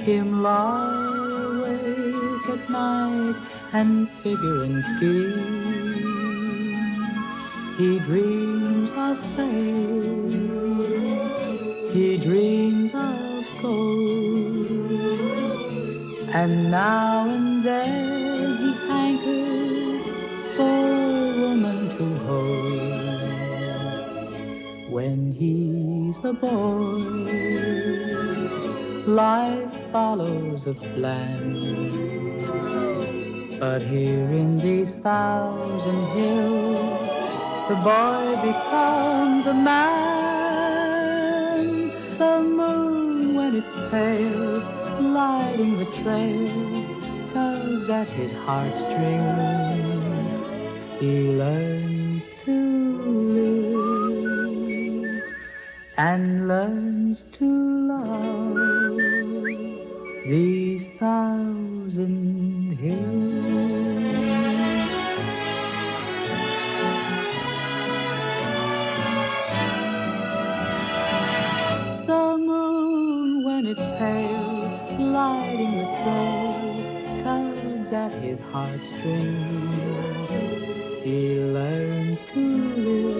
him lie awake at night and figure and scheme. He dreams of fame, he dreams of gold, and now and then he hankers for a woman to hold. When he's a boy, life follows a plan. But here in these 1,000 hills, the boy becomes a man. The moon, when it's pale, lighting the trail, tugs at his heartstrings. He learns to live and learns to love these 1,000 hills. The moon, when it's pale, lighting the trail, tugs at his heartstrings. He learns to live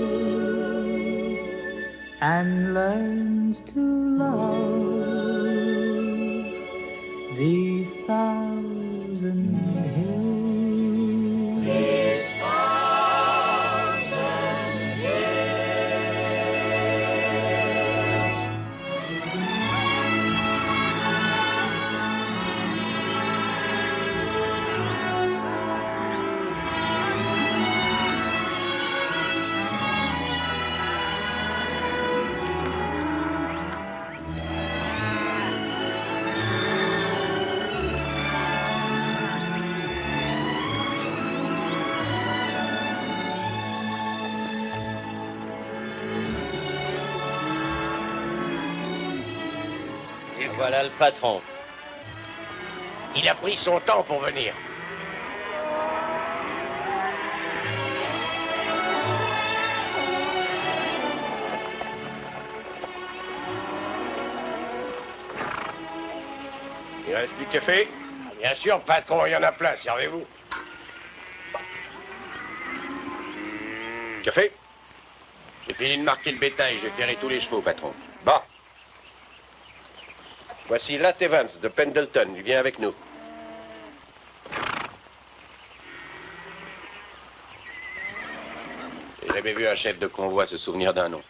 and learns to love these 1,000 hills. These 1,000 hills. Voilà le patron. Il a pris son temps pour venir. Il reste du café? Bien sûr, patron, il y en a plein, servez-vous. Café? J'ai fini de marquer le bétail, j'ai ferré tous les chevaux, patron. Bon. Voici Lat Evans de Pendleton, il vient avec nous. J'ai jamais vu un chef de convoi se souvenir d'un nom.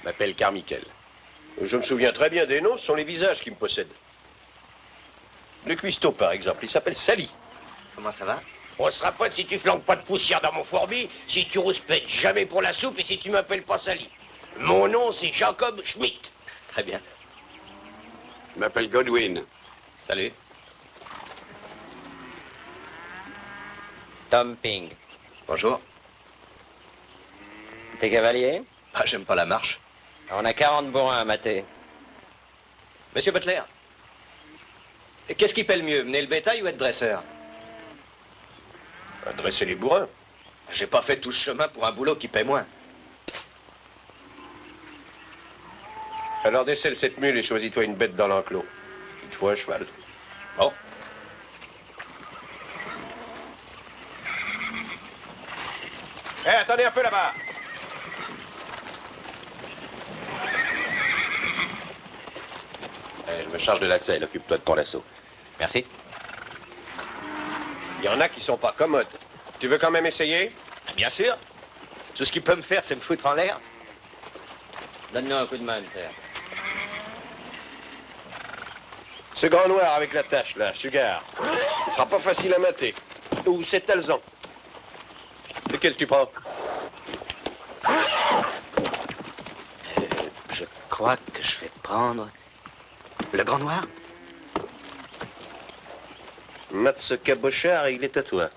Je m'appelle Carmichael. Je me souviens très bien des noms, ce sont les visages qui me possèdent. Le cuistot, par exemple, il s'appelle Sally. Comment ça va? On se rapproche si tu flanques pas de poussière dans mon fourbi, si tu rouspètes jamais pour la soupe et si tu m'appelles pas Sally. Mon nom, c'est Jacob Schmidt. Très bien. Je m'appelle Godwin. Salut. Tom Ping. Bonjour. T'es cavalier? Ah, j'aime pas la marche. On a 40 bourrins à mater. Monsieur Butler, qu'est-ce qui paie le mieux, mener le bétail ou être dresseur? Dresser les bourrins. J'ai pas fait tout ce chemin pour un boulot qui paie moins. Alors décèle cette mule et choisis-toi une bête dans l'enclos. Il te faut un cheval. Bon. Hé, attendez un peu là-bas. Je me charge de la selle, occupe-toi de ton lasso. Merci. Il y en a qui sont pas commodes. Tu veux quand même essayer? Bien sûr. Tout ce qu'il peut me faire, c'est me foutre en l'air. Donne-nous un coup de main, Terre. Ce grand noir avec la tache, là, Sugar. Il sera pas facile à mater. Ou c'est Talzan. Lequel tu prends? Je crois que je vais prendre le grand noir. Mate ce cabochard et il est à toi.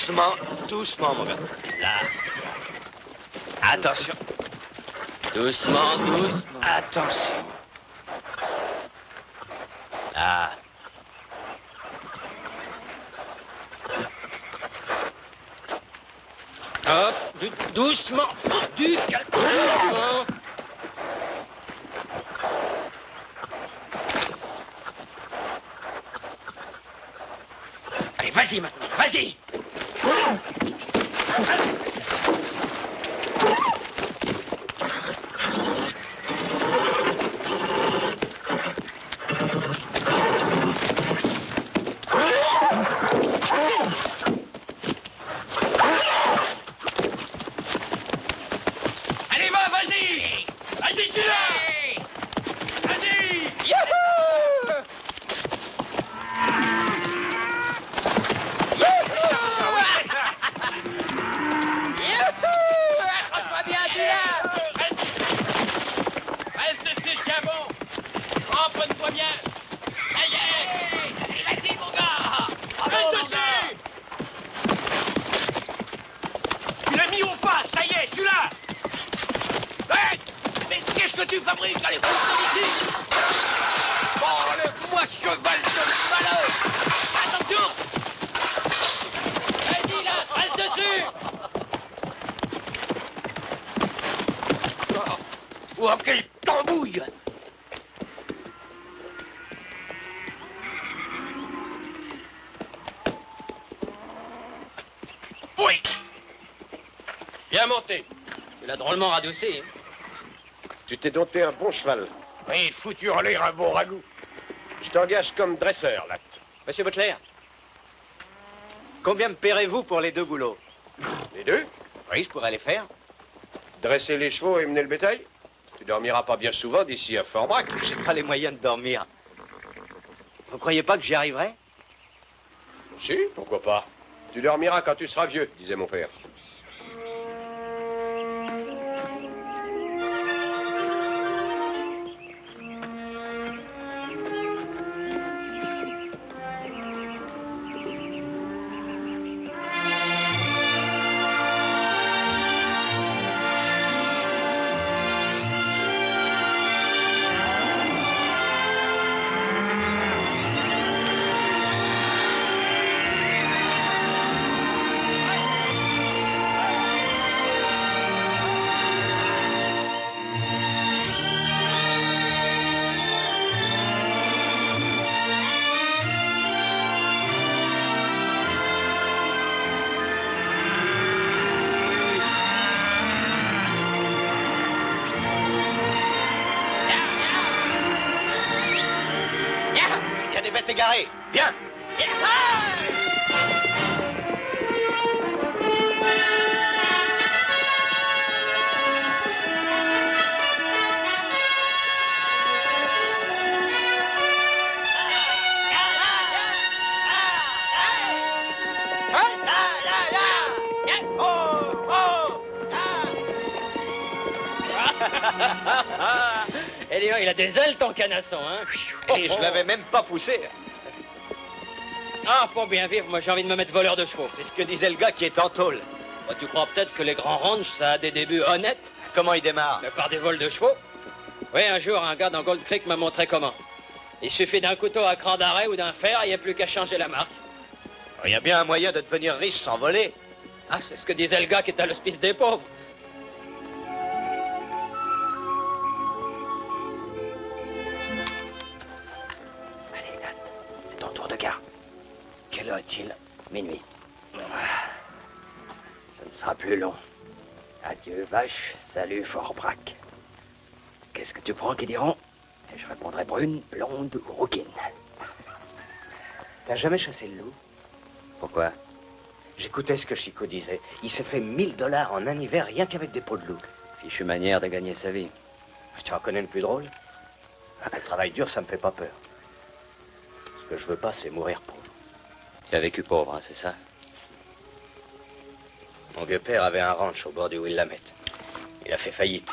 Doucement, doucement, mon gars. Là. Attention. Doucement, doucement. Attention. Là. Hop, doucement, du calme. Allez, vas-y maintenant, vas-y. Oh, quelle tambouille! Oui! Bien monté. Tu l'as drôlement radouci. Hein? Tu t'es dompté un bon cheval. Oui, foutu en l'air un bon ragoût. Je t'engage comme dresseur, là. Monsieur Butler, combien me paierez-vous pour les 2 goulots? Les 2? Oui, je pourrais les faire. Dresser les chevaux et mener le bétail? Tu dormiras pas bien souvent d'ici à Fort-Brac. J'ai pas les moyens de dormir. Vous croyez pas que j'y arriverai? Si, pourquoi pas. Tu dormiras quand tu seras vieux, disait mon père. Égaré. Bien. Eh dis donc, il a des ailes ton canasson, hein? Et je l'avais même pas poussé. Ah, pour bien vivre, moi j'ai envie de me mettre voleur de chevaux. C'est ce que disait le gars qui est en tôle. Bah, tu crois peut-être que les grands ranchs, ça a des débuts honnêtes? Comment il démarre? Mais par des vols de chevaux. Oui, un jour, un gars dans Gold Creek m'a montré comment. Il suffit d'un couteau à cran d'arrêt ou d'un fer, il n'y a plus qu'à changer la marque. Il y a bien un moyen de devenir riche sans voler. Ah, c'est ce que disait le gars qui est à l'hospice des pauvres. Allez, Nat, c'est ton tour de garde. Quelle heure est-il? Minuit. Ce ne sera plus long. Adieu, vache. Salut, Fort-Brac. Qu'est-ce que tu prends qu'ils diront? Et je répondrai brune, blonde ou rouquine. T'as jamais chassé le loup? Pourquoi? J'écoutais ce que Chico disait. Il s'est fait $1000 en un hiver rien qu'avec des peaux de loup. Fichue manière de gagner sa vie. Tu en connais le plus drôle? Le travail dur, ça me fait pas peur. Ce que je veux pas, c'est mourir pauvre. Tu as vécu pauvre, hein, c'est ça? Mon vieux-père avait un ranch au bord du Willamette. Il a fait faillite.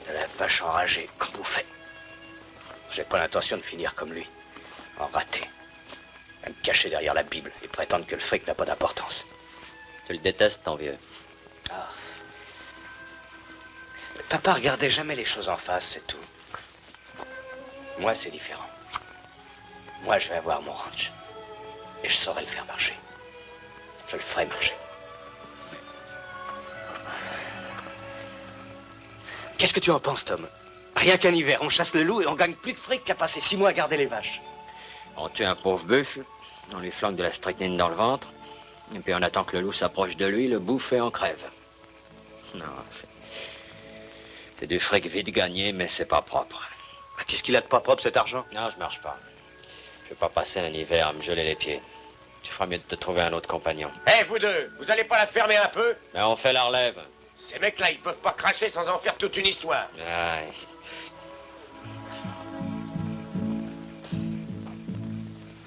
De la vache enragée, comme vous faites. J'ai pas l'intention de finir comme lui, en raté. À me cacher derrière la Bible et prétendre que le fric n'a pas d'importance. Tu le détestes, ton vieux. Ah. Papa regardait jamais les choses en face, c'est tout. Moi, c'est différent. Moi, je vais avoir mon ranch. Et je saurai le faire marcher. Je le ferai marcher. Qu'est-ce que tu en penses, Tom? Rien qu'un hiver, on chasse le loup et on gagne plus de fric qu'à passer 6 mois à garder les vaches. On tue un pauvre bœuf, on lui flanque de la strychnine dans le ventre, et puis on attend que le loup s'approche de lui, le bouffe et on crève. Non, c'est du fric vite gagné, mais c'est pas propre. Qu'est-ce qu'il a de pas propre, cet argent? Non, je marche pas. Je vais pas passer un hiver à me geler les pieds. Tu feras mieux de te trouver un autre compagnon. Eh, vous deux, vous allez pas la fermer un peu? Mais on fait la relève. Ces mecs-là, ils peuvent pas cracher sans en faire toute une histoire. Ouais.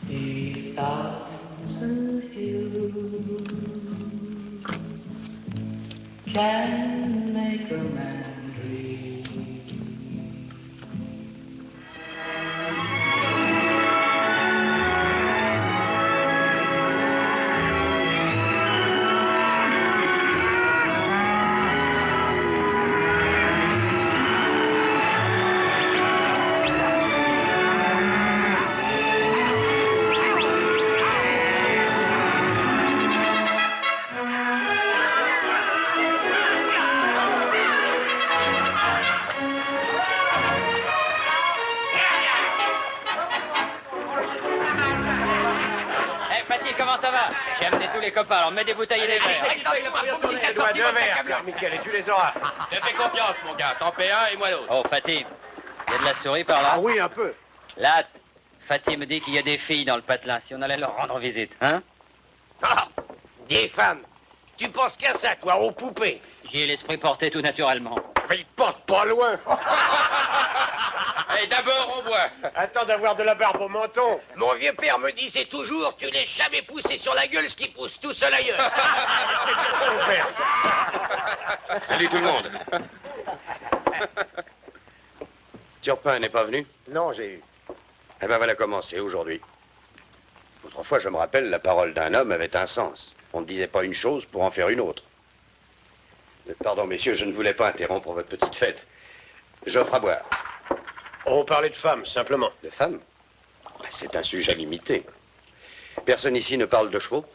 A thousand hills can make a man dream. Comment ça va? J'ai amené tous les copains, alors mets des bouteilles et des verres. Tu dois 2 verres, Carmichael, et tu les auras. Je te fais confiance, mon gars. T'en paies un et moi l'autre. Oh, Fatih, il y a de la souris par là? Ah oui, un peu. Là, Fatih me dit qu'il y a des filles dans le patelin, si on allait leur rendre visite, hein? Ah, des femmes. Tu penses qu'à ça, toi, aux poupées? J'y ai l'esprit porté tout naturellement. Mais ils portent pas loin. Et d'abord, on boit. Attends d'avoir de la barbe au menton. Mon vieux père me disait toujours, tu n'es jamais poussé sur la gueule ce qui pousse tout seul ailleurs. C'est ton père, ça. Salut tout le monde. Turpin n'est pas venu? Non, j'ai eu. Eh ben voilà comment c'est aujourd'hui. Autrefois, je me rappelle, la parole d'un homme avait un sens. On ne disait pas une chose pour en faire une autre. Pardon, messieurs, je ne voulais pas interrompre votre petite fête. J'offre à boire. On parlait de femmes, simplement. De femmes? C'est un sujet limité. Personne ici ne parle de chevaux?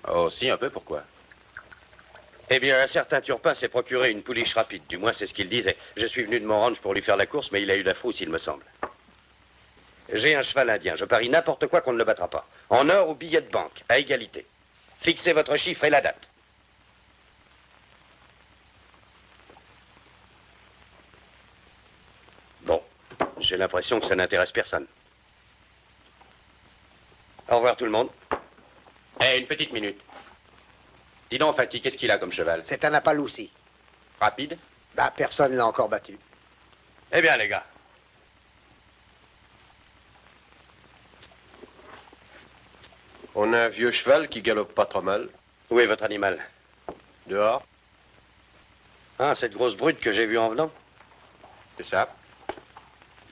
Oh, si, un peu, pourquoi? Eh bien, un certain Turpin s'est procuré une pouliche rapide. Du moins, c'est ce qu'il disait. Je suis venu de mon ranch pour lui faire la course, mais il a eu la frousse, il me semble. J'ai un cheval indien. Je parie n'importe quoi qu'on ne le battra pas. En or ou billet de banque, à égalité. Fixez votre chiffre et la date. Bon, j'ai l'impression que ça n'intéresse personne. Au revoir tout le monde. Eh, une petite minute. Dis donc, Fatih, qu'est-ce qu'il a comme cheval? C'est un Appaloussi. Rapide? Bah, personne ne l'a encore battu. Eh bien, les gars. On a un vieux cheval qui galope pas trop mal. Où est votre animal? Dehors, Ah, cette grosse brute que j'ai vue en venant. c'est ça.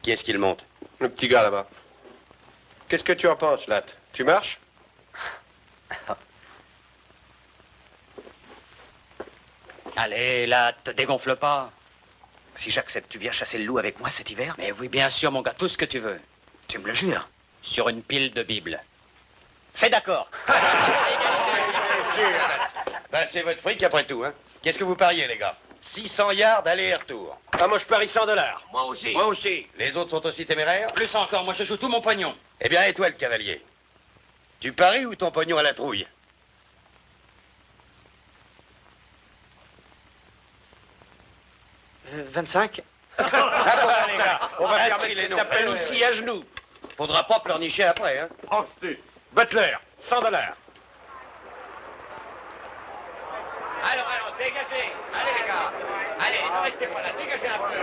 Qui est-ce qui le monte? Le petit gars là-bas. Qu'est-ce que tu en penses, Latte? Tu marches? Allez, là, te dégonfle pas. Si j'accepte, tu viens chasser le loup avec moi cet hiver? Mais oui, bien sûr, mon gars, tout ce que tu veux. Tu me le jures? Sur une pile de Bible. C'est d'accord. Ben, c'est votre fric après tout, hein. Qu'est-ce que vous pariez, les gars? 600 yards aller et retour. Ah, moi, je parie $100. Moi aussi. Moi aussi. Les autres sont aussi téméraires? Plus encore, moi je joue tout mon pognon. Eh bien, et toi, le cavalier? Tu paries ou ton pognon à la trouille? « 25 » Ah, bon, les gars, on va fermer les noms. T'appelles aussi à genoux. Faudra pas pleurnicher après, hein. Franc-tu. Butler, $100. Alors, dégagez. Allez, les gars. Allez, ne restez pas là, dégagez un peu.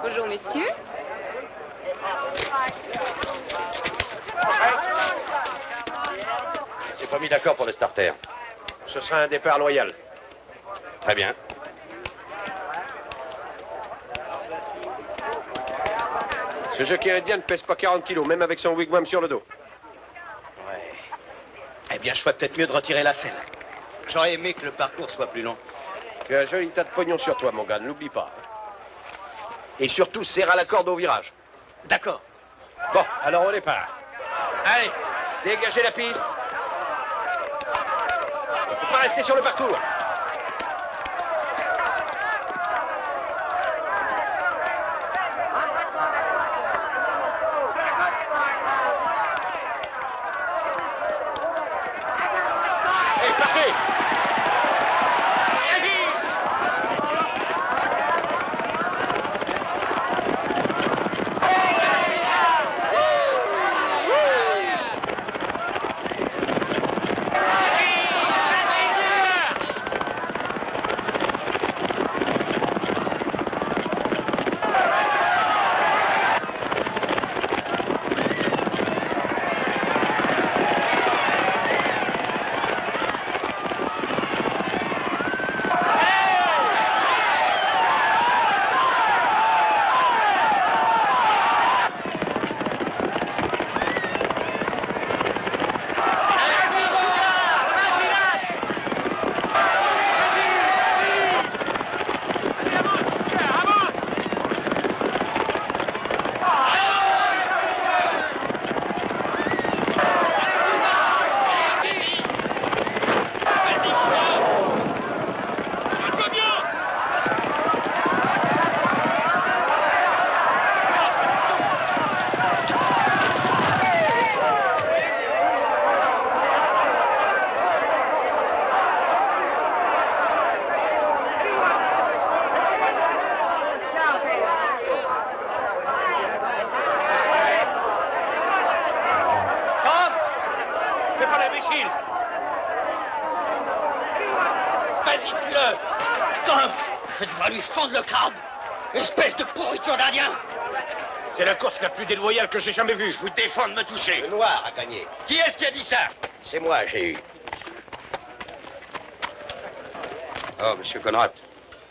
Bonjour, messieurs. C'est pas mis d'accord pour le starter. Ce sera un départ loyal. Très bien. Ce jockey indien ne pèse pas 40 kilos, même avec son wigwam sur le dos. Ouais. Eh bien, je ferais peut-être mieux de retirer la selle. J'aurais aimé que le parcours soit plus long. Tu as un joli tas de pognon sur toi, mon gars, ne l'oublie pas. Et surtout, serre à la corde au virage. D'accord. Bon, alors on départ. Allez, dégagez la piste. Il ne faut pas rester sur le parcours. Allez, partez. Espèce de pourriture d'Indien! C'est la course la plus déloyale que j'ai jamais vue. Je vous défends de me toucher. Le noir a gagné. Qui est-ce qui a dit ça? C'est moi, j'ai eu. Oh, monsieur Conrad.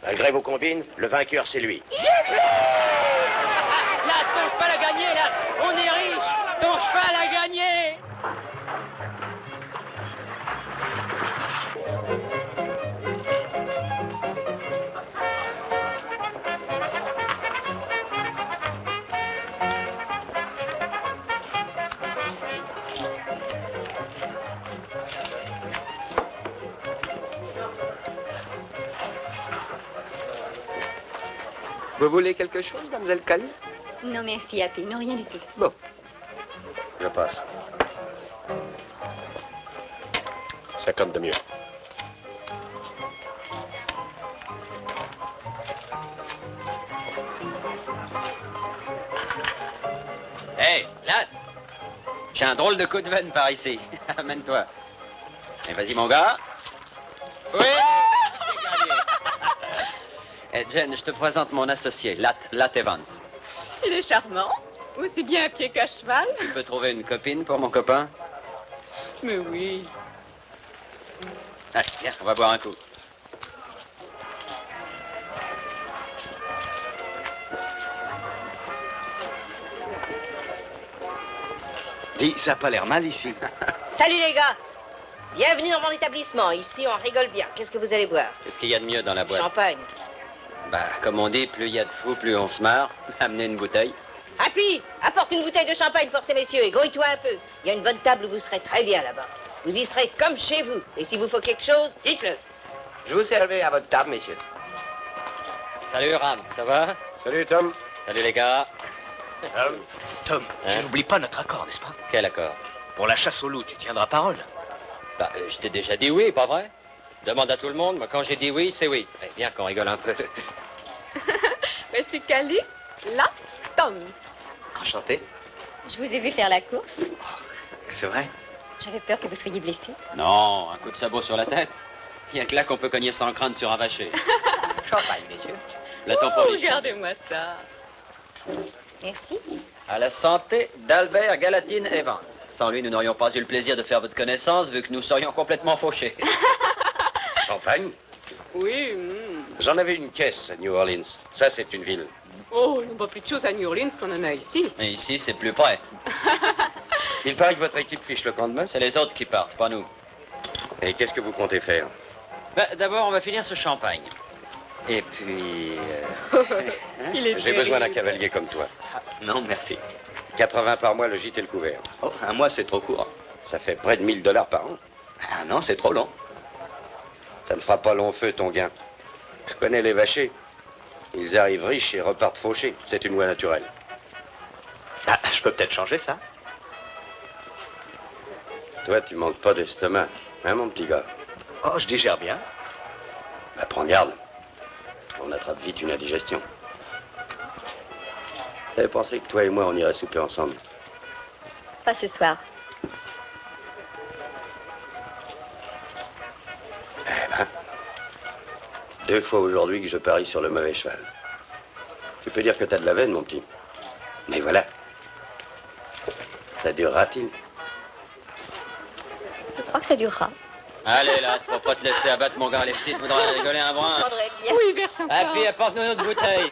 Malgré vos combines, le vainqueur, c'est lui. Là, ton cheval a gagné, là! On est riche! Ton cheval a gagné! Vous voulez quelque chose, mademoiselle Cali? Non, merci, Happy. Non, rien du tout. Bon. Je passe. 50 de mieux. Hé, là, j'ai un drôle de coup de veine par ici. Amène-toi. Et vas-y, mon gars. Oui, j'ai gagné. Eh, Jen, je te présente mon associé, Lat Evans. Il est charmant. Aussi bien à pied qu'à cheval. Tu peux trouver une copine pour mon copain? Mais oui. Allez, viens, on va boire un coup. Dis, ça a pas l'air mal ici. Salut les gars. Bienvenue dans mon établissement. Ici, on rigole bien. Qu'est-ce que vous allez boire? Qu'est-ce qu'il y a de mieux dans la boîte? Champagne. Bah, comme on dit, plus il y a de fous, plus on se marre. Amenez une bouteille. Happy, apporte une bouteille de champagne pour ces messieurs et grouille-toi un peu. Il y a une bonne table où vous serez très bien là-bas. Vous y serez comme chez vous. Et si vous faut quelque chose, dites-le. Je vous servais à votre table, messieurs. Salut, Ram, ça va? Salut, Tom. Salut, les gars. Tom, Hein? tu n'oublies pas notre accord, n'est-ce pas? Quel accord? Pour la chasse au loup, tu tiendras parole. Bah, je t'ai déjà dit oui, pas vrai? Demande à tout le monde, moi, quand j'ai dit oui, c'est oui. Eh, viens qu'on rigole un peu. Monsieur Cali, là, Tom. Enchanté. Je vous ai vu faire la course. C'est vrai? J'avais peur que vous soyez blessé. Non, un coup de sabot sur la tête. Il y a que là qu'on peut cogner sans crâne sur un vacher. Champagne, messieurs. Le temps pour les Regardez-moi ça. Merci. À la santé d'Albert Galatine Evans. Sans lui, nous n'aurions pas eu le plaisir de faire votre connaissance, vu que nous serions complètement fauchés. Champagne? Oui. J'en avais une caisse à New Orleans. Ça, c'est une ville. Oh, il n'y a pas plus de choses à New Orleans qu'on en a ici. Et ici, c'est plus près. Il paraît que votre équipe fiche le camp de messe. C'est les autres qui partent, pas nous. Et qu'est-ce que vous comptez faire? D'abord, on va finir ce champagne. Et puis... J'ai besoin d'un cavalier comme toi. Non, merci. 80 par mois, le gîte et le couvert. Oh, un mois, c'est trop court. Ça fait près de 1000 $ par an. Ah non, c'est trop long. Ça ne fera pas long feu, ton gain. Je connais les vachers. Ils arrivent riches et repartent fauchés. C'est une loi naturelle. Ah, je peux peut-être changer ça. Toi, tu manques pas d'estomac, hein, mon petit gars? Oh, je digère bien. Bah, prends garde. On attrape vite une indigestion. J'avais pensé que toi et moi, on irait souper ensemble. Pas ce soir. Eh ben, 2 fois aujourd'hui que je parie sur le mauvais cheval. Tu peux dire que t'as de la veine, mon petit. Mais voilà. Ça durera-t-il? Je crois que ça durera. Allez, là, tu vas pas te laisser abattre, mon gars. Les petites voudraient rigoler un brin. Je prendrais bien. Oui, verse encore. Et puis, apporte-nous notre bouteille.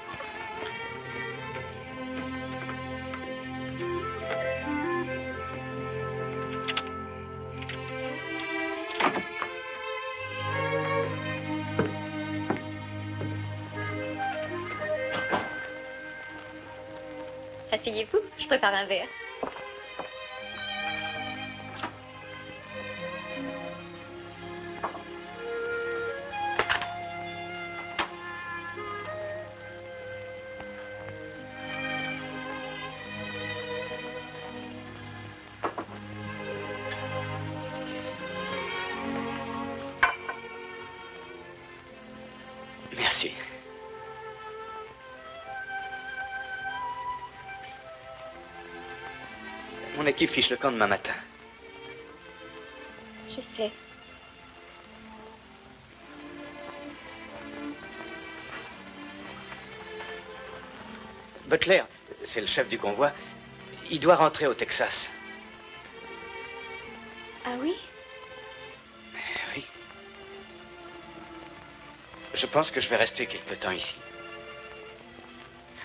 Asseyez-vous, je prépare un verre. Merci. Mon équipe fiche le camp demain matin. Je sais. Butler, c'est le chef du convoi. Il doit rentrer au Texas. Ah oui? Oui. Je pense que je vais rester quelque temps ici.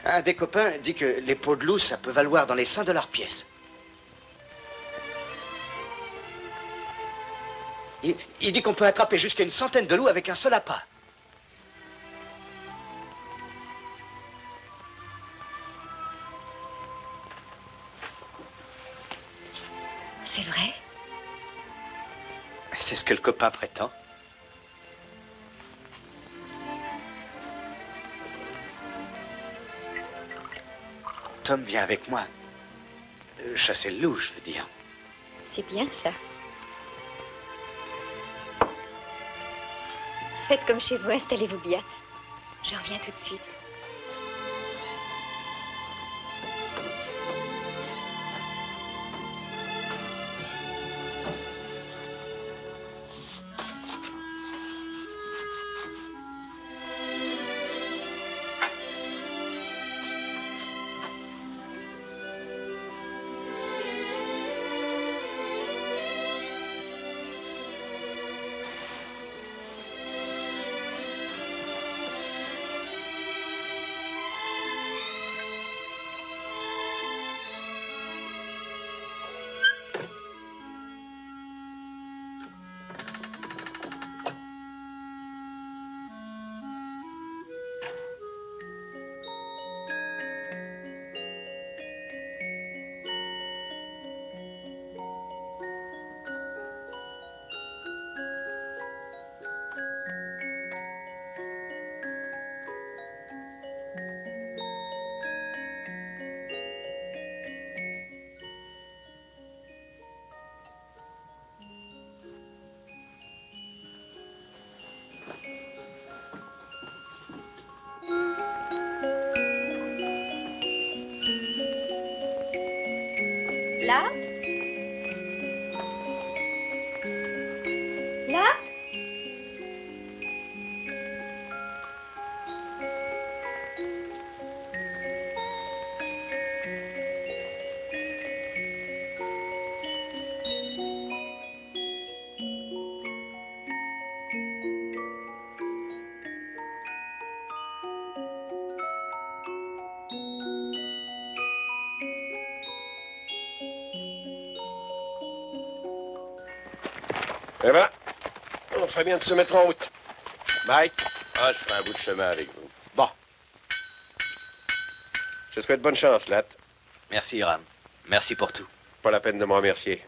Un des copains dit que les peaux de loup, ça peut valoir dans les $100 pièce. Il dit qu'on peut attraper jusqu'à une centaine de loups avec un seul appât. C'est vrai? C'est ce que le copain prétend. Tom vient avec moi. Chasser le loup, je veux dire. C'est bien ça. Faites comme chez vous, installez-vous bien. Je reviens tout de suite. Là? Là? Eh ben, on ferait bien de se mettre en route. Mike? Ah, je ferai un bout de chemin avec vous. Bon. Je te souhaite bonne chance, Lat. Merci, Ram. Merci pour tout. Pas la peine de me remercier.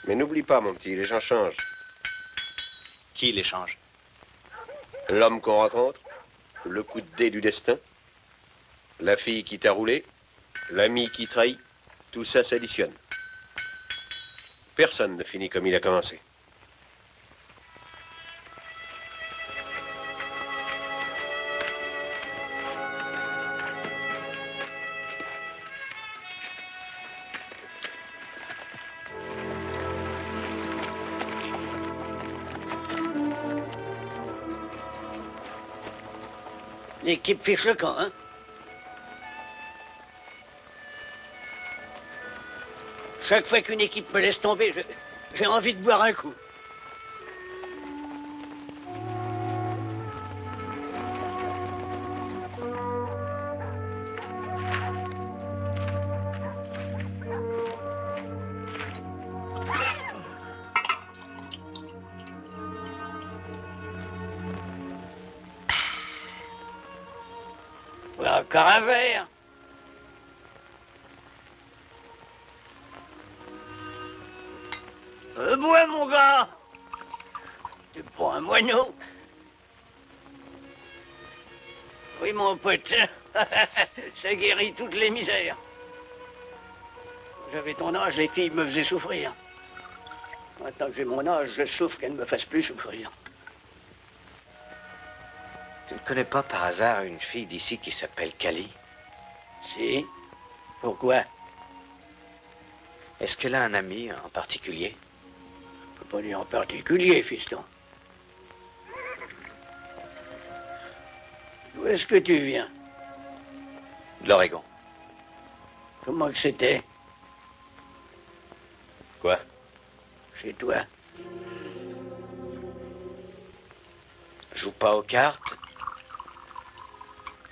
Mais n'oublie pas, mon petit, les gens changent. Qui les change? L'homme qu'on rencontre, le coup de dé du destin, la fille qui t'a roulé, l'ami qui trahit, tout ça s'additionne. Personne ne finit comme il a commencé. L'équipe fiche le camp, hein? Chaque fois qu'une équipe me laisse tomber, j'ai envie de boire un coup. Encore un verre. Bois, mon gars. Tu prends un moineau. Oui, mon pote. Ça guérit toutes les misères. J'avais ton âge, les filles me faisaient souffrir. Maintenant que j'ai mon âge, je souffre qu'elles ne me fassent plus souffrir. Tu ne connais pas par hasard une fille d'ici qui s'appelle Cali? Si. Pourquoi? Est-ce qu'elle a un ami en particulier? Je peux pas dire en particulier, fiston. D'où est-ce que tu viens? De l'Oregon. Comment que c'était? Quoi? Chez toi. Joue pas aux cartes,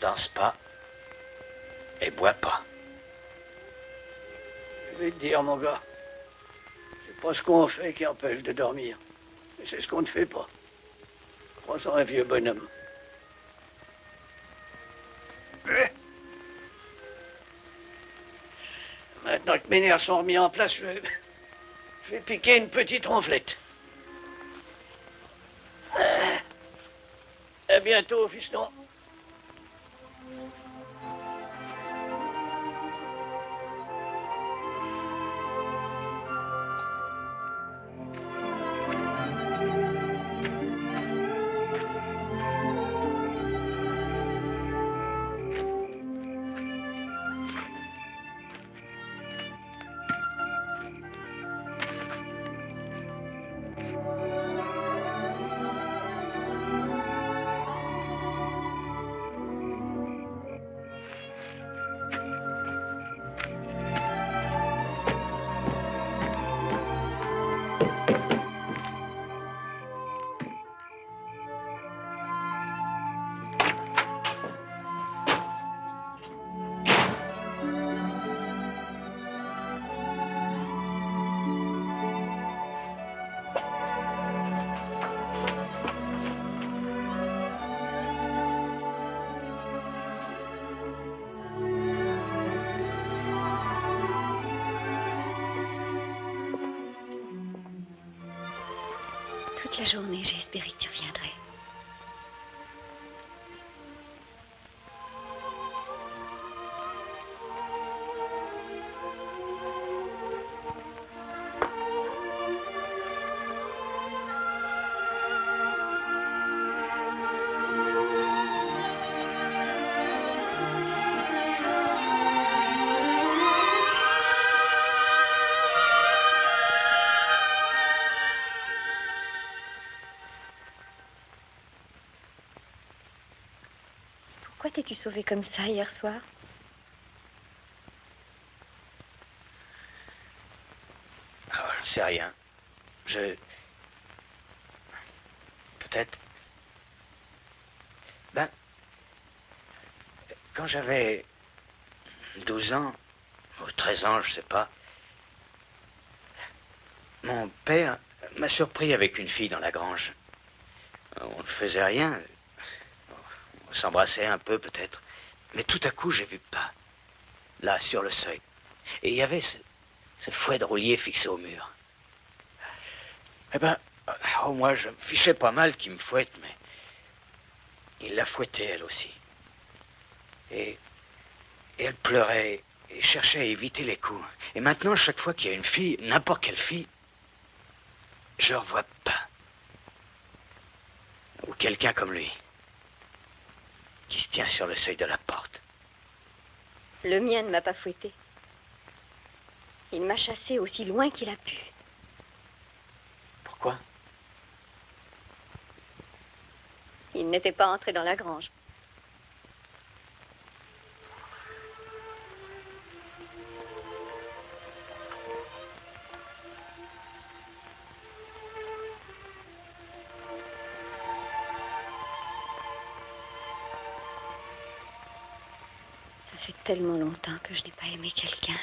danse pas et bois pas. Je vais te dire, mon gars, c'est pas ce qu'on fait qui empêche de dormir, mais c'est ce qu'on ne fait pas. Crois-en un vieux bonhomme. Maintenant que mes nerfs sont remis en place, je vais piquer une petite ronflette. À bientôt, fiston. Toute la journée, j'ai espéré que tu reviendrais. Pourquoi t'es-tu sauvé comme ça hier soir? Ah, je sais rien. Peut-être... Ben... Quand j'avais 12 ans, ou 13 ans, je sais pas, mon père m'a surpris avec une fille dans la grange. On ne faisait rien. On s'embrassait un peu, peut-être. Mais tout à coup, j'ai vu pas. Là, sur le seuil. Et il y avait ce fouet de roulier fixé au mur. Eh ben, moi, je me fichais pas mal qu'il me fouette, mais il la fouettait, elle aussi. Et elle pleurait et cherchait à éviter les coups. Et maintenant, chaque fois qu'il y a une fille, n'importe quelle fille, je revois pas. Ou quelqu'un comme lui, qui se tient sur le seuil de la porte. Le mien ne m'a pas fouetté. Il m'a chassé aussi loin qu'il a pu. Pourquoi? Il n'était pas entré dans la grange. Ça fait tellement longtemps que je n'ai pas aimé quelqu'un, là.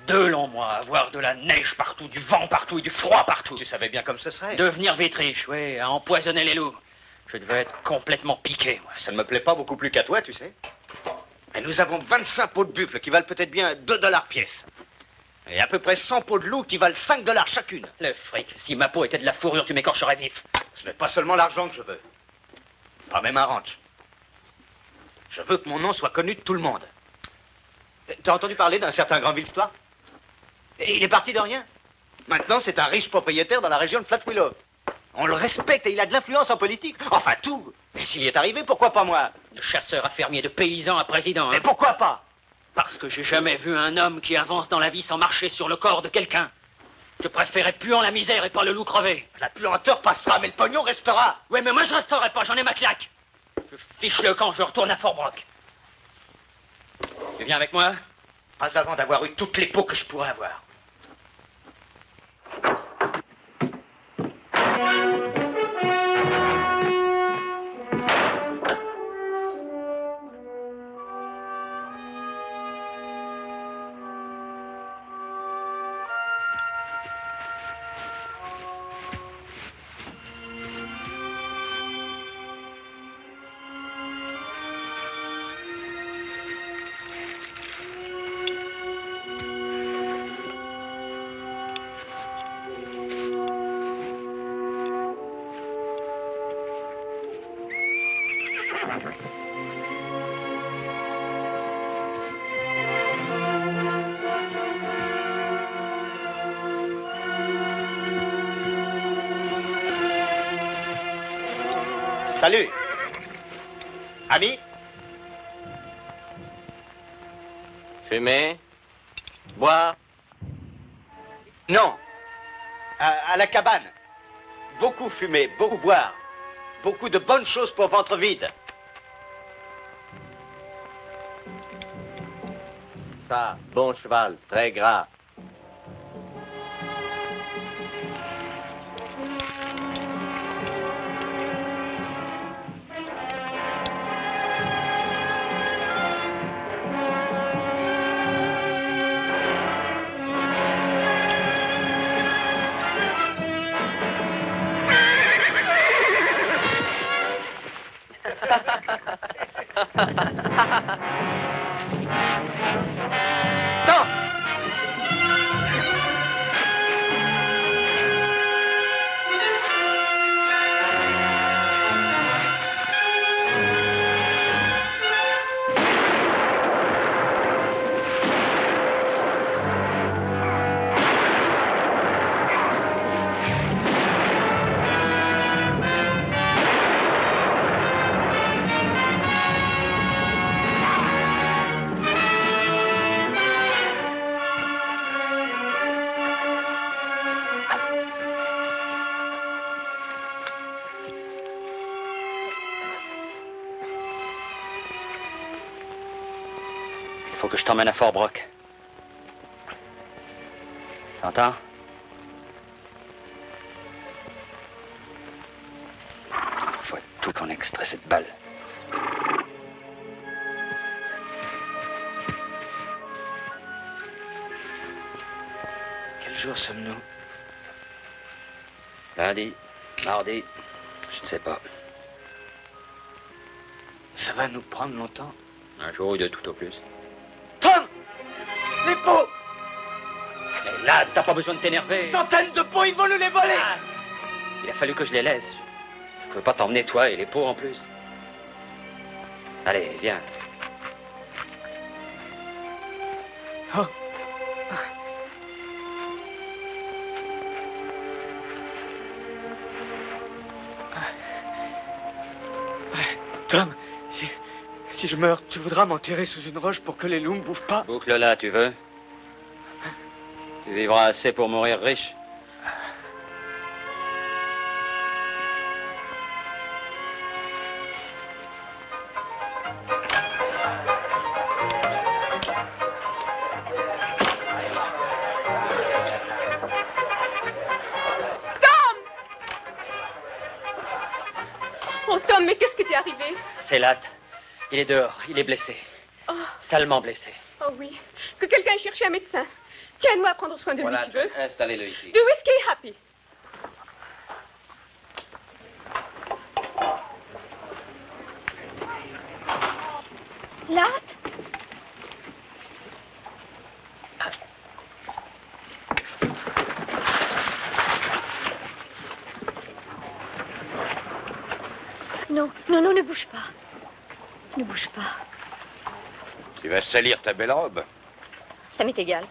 Deux longs mois, avoir de la neige partout, du vent partout et du froid partout. Tu savais bien comme ce serait. Devenir vétriche, oui, à empoisonner les loups. Je devais être complètement piqué, moi. Ça ne me plaît pas beaucoup plus qu'à toi, tu sais. Et nous avons 25 pots de buffle qui valent peut-être bien 2 $ pièce. Et à peu près 100 pots de loup qui valent 5 $ chacune. Le fric, si ma peau était de la fourrure, tu m'écorcherais vif. Ce n'est pas seulement l'argent que je veux. Pas même un ranch. Je veux que mon nom soit connu de tout le monde. T'as entendu parler d'un certain Granville-Histoire? Et il est parti de rien. Maintenant, c'est un riche propriétaire dans la région de Flat Willow. On le respecte et il a de l'influence en politique. Enfin, tout. Et s'il y est arrivé, pourquoi pas moi? De chasseur à fermier, de paysan à président. Mais pourquoi pas? Parce que j'ai jamais vu un homme qui avance dans la vie sans marcher sur le corps de quelqu'un. Je préférais puant la misère et pas le loup crevé. La puanteur passera, mais le pognon restera. Ouais, mais moi je resterai pas, j'en ai ma claque. Je fiche le camp, je retourne à Fort-Brock. Tu viens avec moi? Pas avant d'avoir eu toutes les peaux que je pourrais avoir. Salut. Ami? Fumer? Boire? Non. À la cabane. Beaucoup fumer, beaucoup boire. Beaucoup de bonnes choses pour ventre vide. Ça, bon cheval, très gras. faut que je t'emmène à Fort Brock. T'entends? Faut tout qu'on extrait cette balle. Quel jour sommes-nous? Lundi, mardi, je ne sais pas. Ça va nous prendre longtemps? Un jour ou deux tout au plus. Tom! Les pots! Et là, t'as pas besoin de t'énerver. Centaines de pots, ils vont nous les voler! Ah, il a fallu que je les laisse. Je peux pas t'emmener, toi, et les pots en plus. Allez, viens. Oh. Tom, si je meurs, tu voudras m'enterrer sous une roche pour que les loups ne bouffent pas? Boucle là, tu veux? Tu vivras assez pour mourir riche. Oh, Tom, mais qu'est-ce qui t'est arrivé? C'est Latt. Il est dehors. Il est blessé. Oh. Salement blessé. Oh oui. Que quelqu'un ait cherché un médecin. Tiens-moi à prendre soin de lui, si tu veux. Installez-le ici. Du whisky, Happy. Latt? Non, non, non, ne bouge pas. Ne bouge pas. Tu vas salir ta belle robe? Ça m'est égal.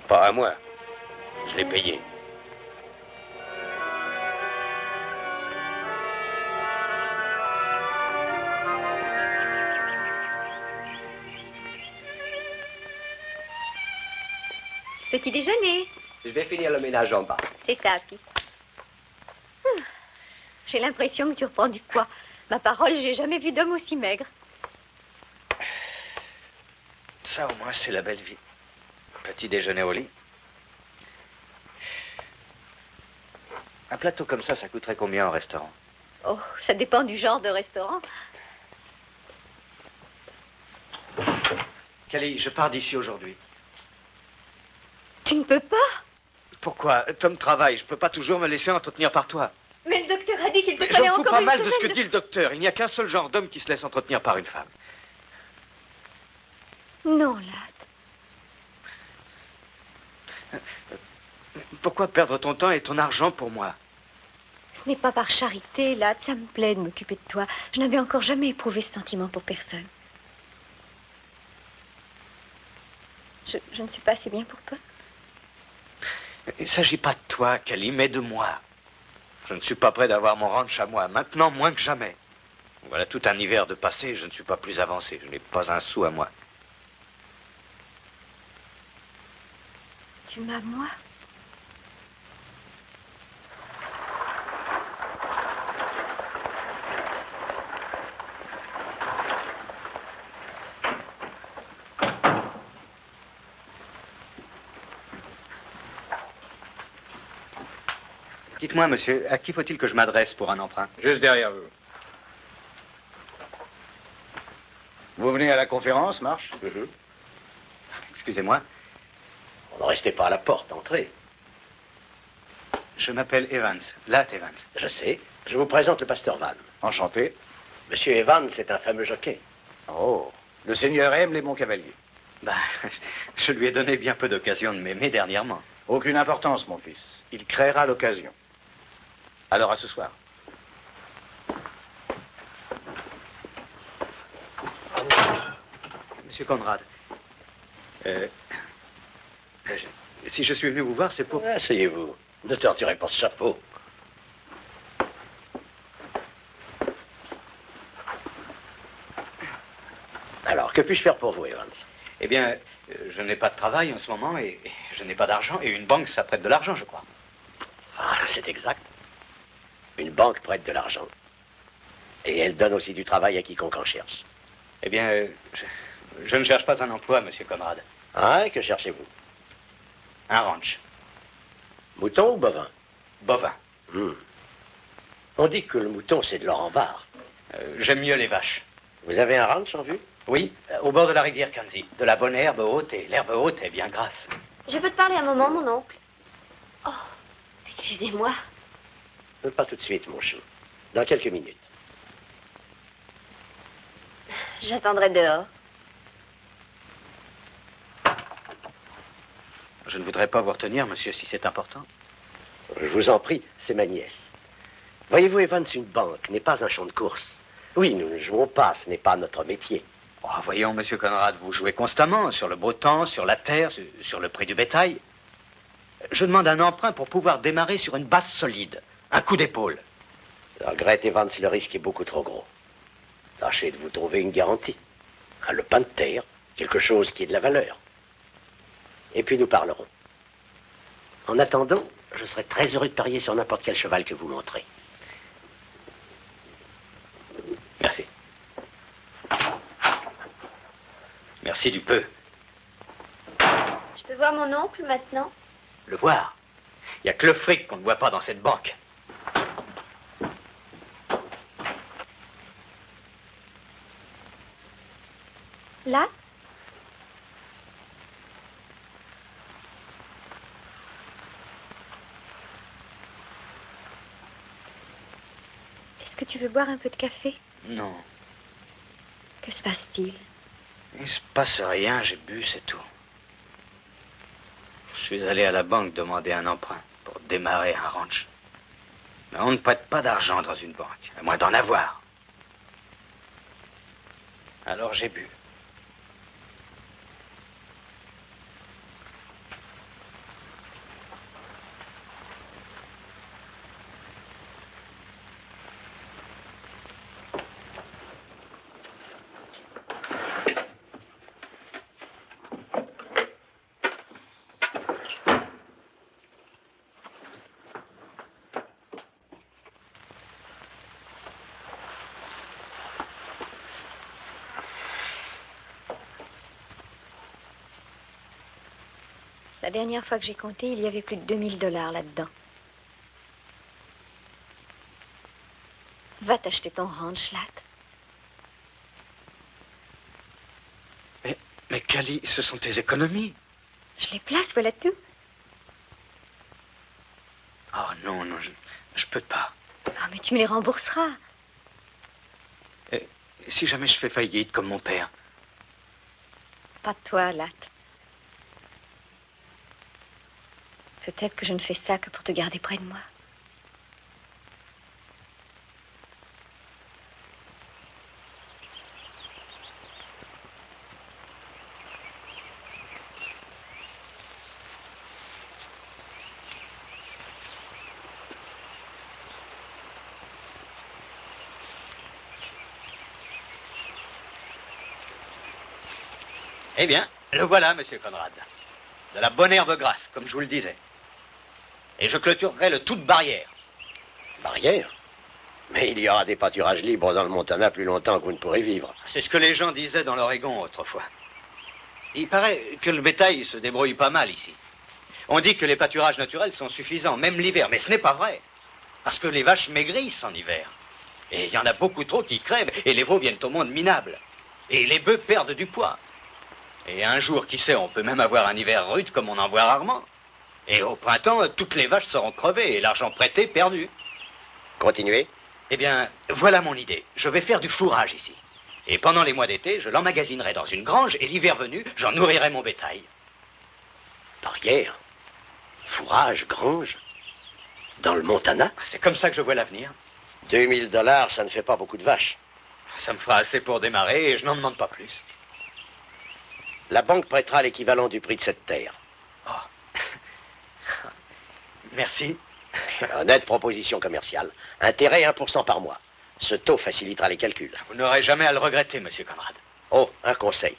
Pas à moi. Je l'ai payé. Petit déjeuner. Je vais finir le ménage en bas. C'est ça, Happy. J'ai l'impression que tu reprends du poids. Ma parole, j'ai jamais vu d'homme aussi maigre. Ça, au moins, c'est la belle vie. Petit déjeuner au lit. Un plateau comme ça coûterait combien au restaurant? Oh, ça dépend du genre de restaurant. Callie, je pars d'ici aujourd'hui. Tu ne peux pas. Pourquoi? Tom travaille. Je peux pas toujours me laisser entretenir par toi. Mais le docteur a dit qu'il te Je fallait me fous encore pas une mal de ce semaine que dit le docteur. Il n'y a qu'un seul genre d'homme qui se laisse entretenir par une femme. Non, Latt. Pourquoi perdre ton temps et ton argent pour moi? Ce n'est pas par charité, Latt. Ça me plaît de m'occuper de toi. Je n'avais encore jamais éprouvé ce sentiment pour personne. Je ne suis pas assez bien pour toi. Il ne s'agit pas de toi, Callie, mais de moi. Je ne suis pas prêt d'avoir mon ranch à moi, maintenant moins que jamais. Voilà tout un hiver de passé, je ne suis pas plus avancé. Je n'ai pas un sou à moi. Tu m'as, moi? Dites-moi, monsieur, à qui faut-il que je m'adresse pour un emprunt? Juste derrière vous. Vous venez à la conférence, Marche? Excusez-moi. Ne restez pas à la porte, entrez. Je m'appelle Evans, Latt Evans. Je sais. Je vous présente le pasteur Van. Enchanté. Monsieur Evans, c'est un fameux jockey. Oh, le Seigneur aime les bons cavaliers. Ben, je lui ai donné bien peu d'occasion de m'aimer dernièrement. Aucune importance, mon fils. Il créera l'occasion. Alors, à ce soir. Monsieur Conrad, si je suis venu vous voir, c'est pour... Asseyez-vous. Ne torturez pas ce chapeau. Alors, que puis-je faire pour vous, Evans? Eh bien, je n'ai pas de travail en ce moment et je n'ai pas d'argent. Et une banque, ça prête de l'argent, je crois. Ah, c'est exact. Une banque prête de l'argent. Et elle donne aussi du travail à quiconque en cherche. Eh bien, Je ne cherche pas un emploi, monsieur Conrad. Ah, et que cherchez-vous? Un ranch. Mouton ou bovin? Bovin. On dit que le mouton, c'est de l'or en barre. J'aime mieux les vaches. Vous avez un ranch en vue? Oui, au bord de la rivière Kanzi. De la bonne herbe haute, et l'herbe haute est bien grasse. Je peux te parler un moment, mon oncle? Oh, excusez-moi. Pas tout de suite, mon chou. Dans quelques minutes. J'attendrai dehors. Je ne voudrais pas vous retenir, monsieur, si c'est important. Je vous en prie, c'est ma nièce. Voyez-vous, Evans, une banque n'est pas un champ de course. Oui, nous ne jouons pas, ce n'est pas notre métier. Oh, voyons, monsieur Conrad, vous jouez constamment sur le beau temps, sur la terre, sur le prix du bétail. Je demande un emprunt pour pouvoir démarrer sur une base solide. Un coup d'épaule. Je regrette, Evans, le risque est beaucoup trop gros. Tâchez de vous trouver une garantie. Un lopin de terre, quelque chose qui ait de la valeur. Et puis nous parlerons. En attendant, je serai très heureux de parier sur n'importe quel cheval que vous montrez. Merci. Merci du peu. Je peux voir mon oncle maintenant? Le voir. Il n'y a que le fric qu'on ne voit pas dans cette banque. Là? Est-ce que tu veux boire un peu de café? Non. Que se passe-t-il? Il se passe rien, j'ai bu, c'est tout. Je suis allé à la banque demander un emprunt pour démarrer un ranch. Mais on ne prête pas d'argent dans une banque, à moins d'en avoir. Alors j'ai bu. La dernière fois que j'ai compté, il y avait plus de $2000 là-dedans. Va t'acheter ton ranch, Latt. Mais Cali, ce sont tes économies. Je les place, voilà tout. Oh non, je peux pas. Ah, mais tu me les rembourseras. Et si jamais je fais faillite comme mon père? Pas toi, Latt. Peut-être que je ne fais ça que pour te garder près de moi. Eh bien, le voilà, monsieur Conrad. De la bonne herbe grasse, comme je vous le disais. Et je clôturerai le tout de barrière. Barrière? Mais il y aura des pâturages libres dans le Montana plus longtemps que vous ne pourrez vivre. C'est ce que les gens disaient dans l'Oregon autrefois. Il paraît que le bétail se débrouille pas mal ici. On dit que les pâturages naturels sont suffisants, même l'hiver, mais ce n'est pas vrai. Parce que les vaches maigrissent en hiver. Et il y en a beaucoup trop qui crèvent, et les veaux viennent au monde minables. Et les bœufs perdent du poids. Et un jour, qui sait, on peut même avoir un hiver rude comme on en voit rarement. Et au printemps, toutes les vaches seront crevées et l'argent prêté perdu. Continuez. Eh bien, voilà mon idée. Je vais faire du fourrage ici. Et pendant les mois d'été, je l'emmagasinerai dans une grange et l'hiver venu, j'en nourrirai mon bétail. Barrière? Fourrage, grange? Dans le Montana? C'est comme ça que je vois l'avenir. $2000, ça ne fait pas beaucoup de vaches. Ça me fera assez pour démarrer et je n'en demande pas plus. La banque prêtera l'équivalent du prix de cette terre. Oh. Merci. Honnête proposition commerciale. Intérêt 1% par mois. Ce taux facilitera les calculs. Vous n'aurez jamais à le regretter, monsieur Conrad. Oh, un conseil.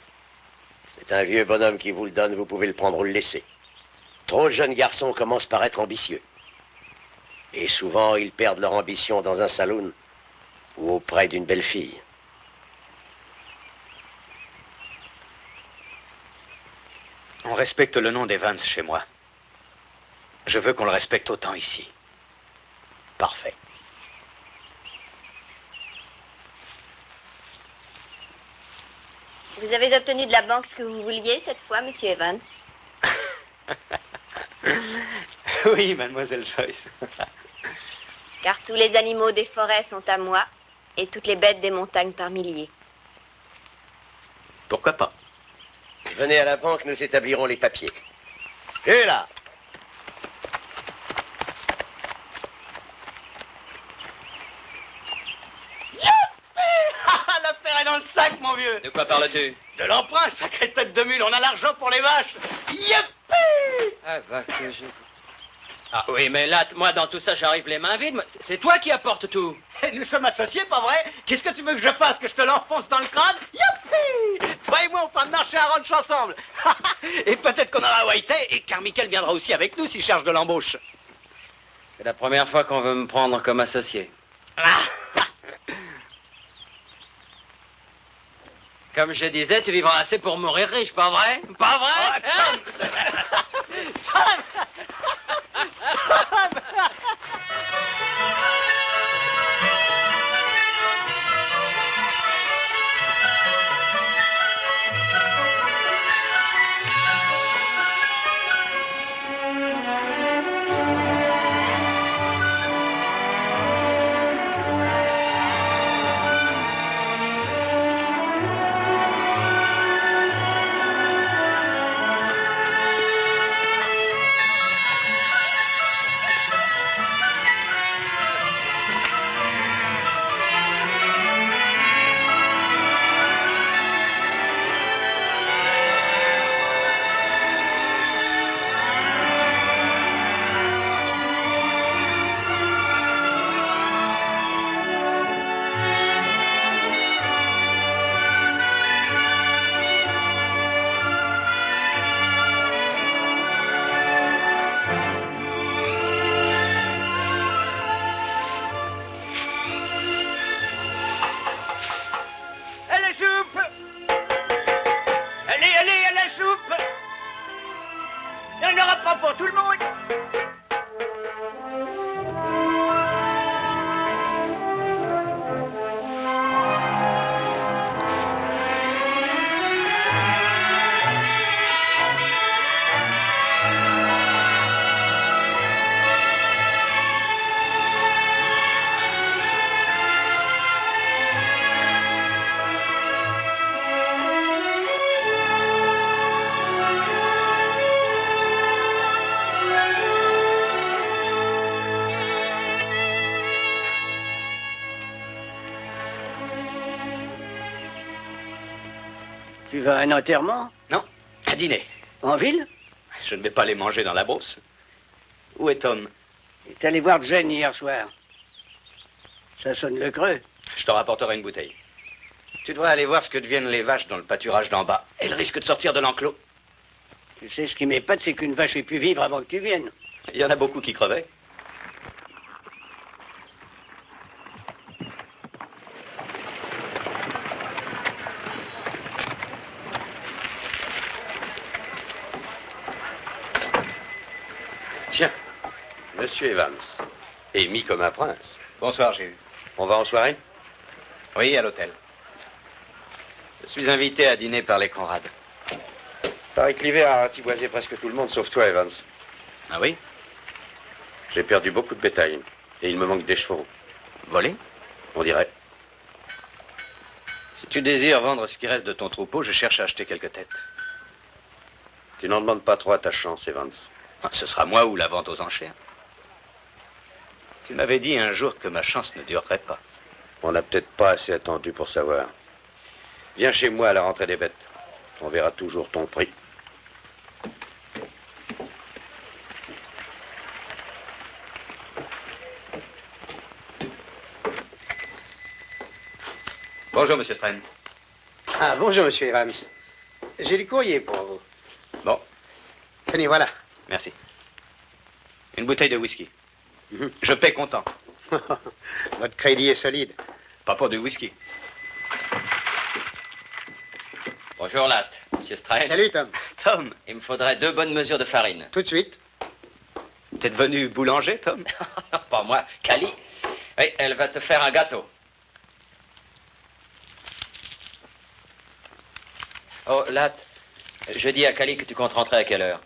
C'est un vieux bonhomme qui vous le donne, vous pouvez le prendre ou le laisser. Trop de jeunes garçons commencent par être ambitieux. Et souvent, ils perdent leur ambition dans un saloon ou auprès d'une belle fille. On respecte le nom d'Evans chez moi. Je veux qu'on le respecte autant ici. Parfait. Vous avez obtenu de la banque ce que vous vouliez cette fois, monsieur Evans? Oui, mademoiselle Joyce. Car tous les animaux des forêts sont à moi et toutes les bêtes des montagnes par milliers. Pourquoi pas? Venez à la banque, nous établirons les papiers. Et là! L'affaire est dans le sac, mon vieux. De quoi parles-tu? De l'emprunt, sacrée tête de mule. On a l'argent pour les vaches. Youpi! Ah, va que je... Ah oui, mais là, moi, dans tout ça, j'arrive les mains vides. C'est toi qui apportes tout. Nous sommes associés, pas vrai? Qu'est-ce que tu veux que je fasse? Que je te l'enfonce dans le crâne? Youpi! Toi et moi, on fera marcher à ranch ensemble. Et peut-être qu'on aura Whitey, et Carmichael viendra aussi avec nous s'il cherche de l'embauche. C'est la première fois qu'on veut me prendre comme associé. Comme je disais, tu vivras assez pour mourir riche, pas vrai? Pas vrai? Tu vas à un enterrement? Non, à dîner. En ville? Je ne vais pas les manger dans la Beauce. Où est Tom? Il est allé voir Jane hier soir. Ça sonne le creux. Je te rapporterai une bouteille. Tu devrais aller voir ce que deviennent les vaches dans le pâturage d'en bas. Elles risquent de sortir de l'enclos. Tu sais, ce qui m'épate, c'est qu'une vache ait pu vivre avant que tu viennes. Il y en a beaucoup qui crevaient. Tiens, Monsieur Evans, est mis comme un prince. Bonsoir, j'ai eu. On va en soirée? Oui, à l'hôtel. Je suis invité à dîner par les Conrad. Paraît que l'hiver a ratiboisé presque tout le monde, sauf toi, Evans. Ah oui? J'ai perdu beaucoup de bétail, et il me manque des chevaux. Volés? On dirait. Si tu désires vendre ce qui reste de ton troupeau, je cherche à acheter quelques têtes. Tu n'en demandes pas trop à ta chance, Evans. Ce sera moi ou la vente aux enchères. Tu m'avais dit un jour que ma chance ne durerait pas. On n'a peut-être pas assez attendu pour savoir. Viens chez moi à la rentrée des bêtes. On verra toujours ton prix. Bonjour, Monsieur Strain. Ah, bonjour, Monsieur Evans. J'ai du courrier pour vous. Bon. Tenez, voilà. Merci. Une bouteille de whisky. Je paie comptant. Votre crédit est solide. Pas pour du whisky. Bonjour, Latte. Monsieur Strain. Salut, Tom. Tom. Il me faudrait 2 bonnes mesures de farine. Tout de suite. T'es devenu boulanger, Tom? Pas moi, Cali. Oui, elle va te faire un gâteau. Oh, Latte, je dis à Cali que tu comptes rentrer à quelle heure?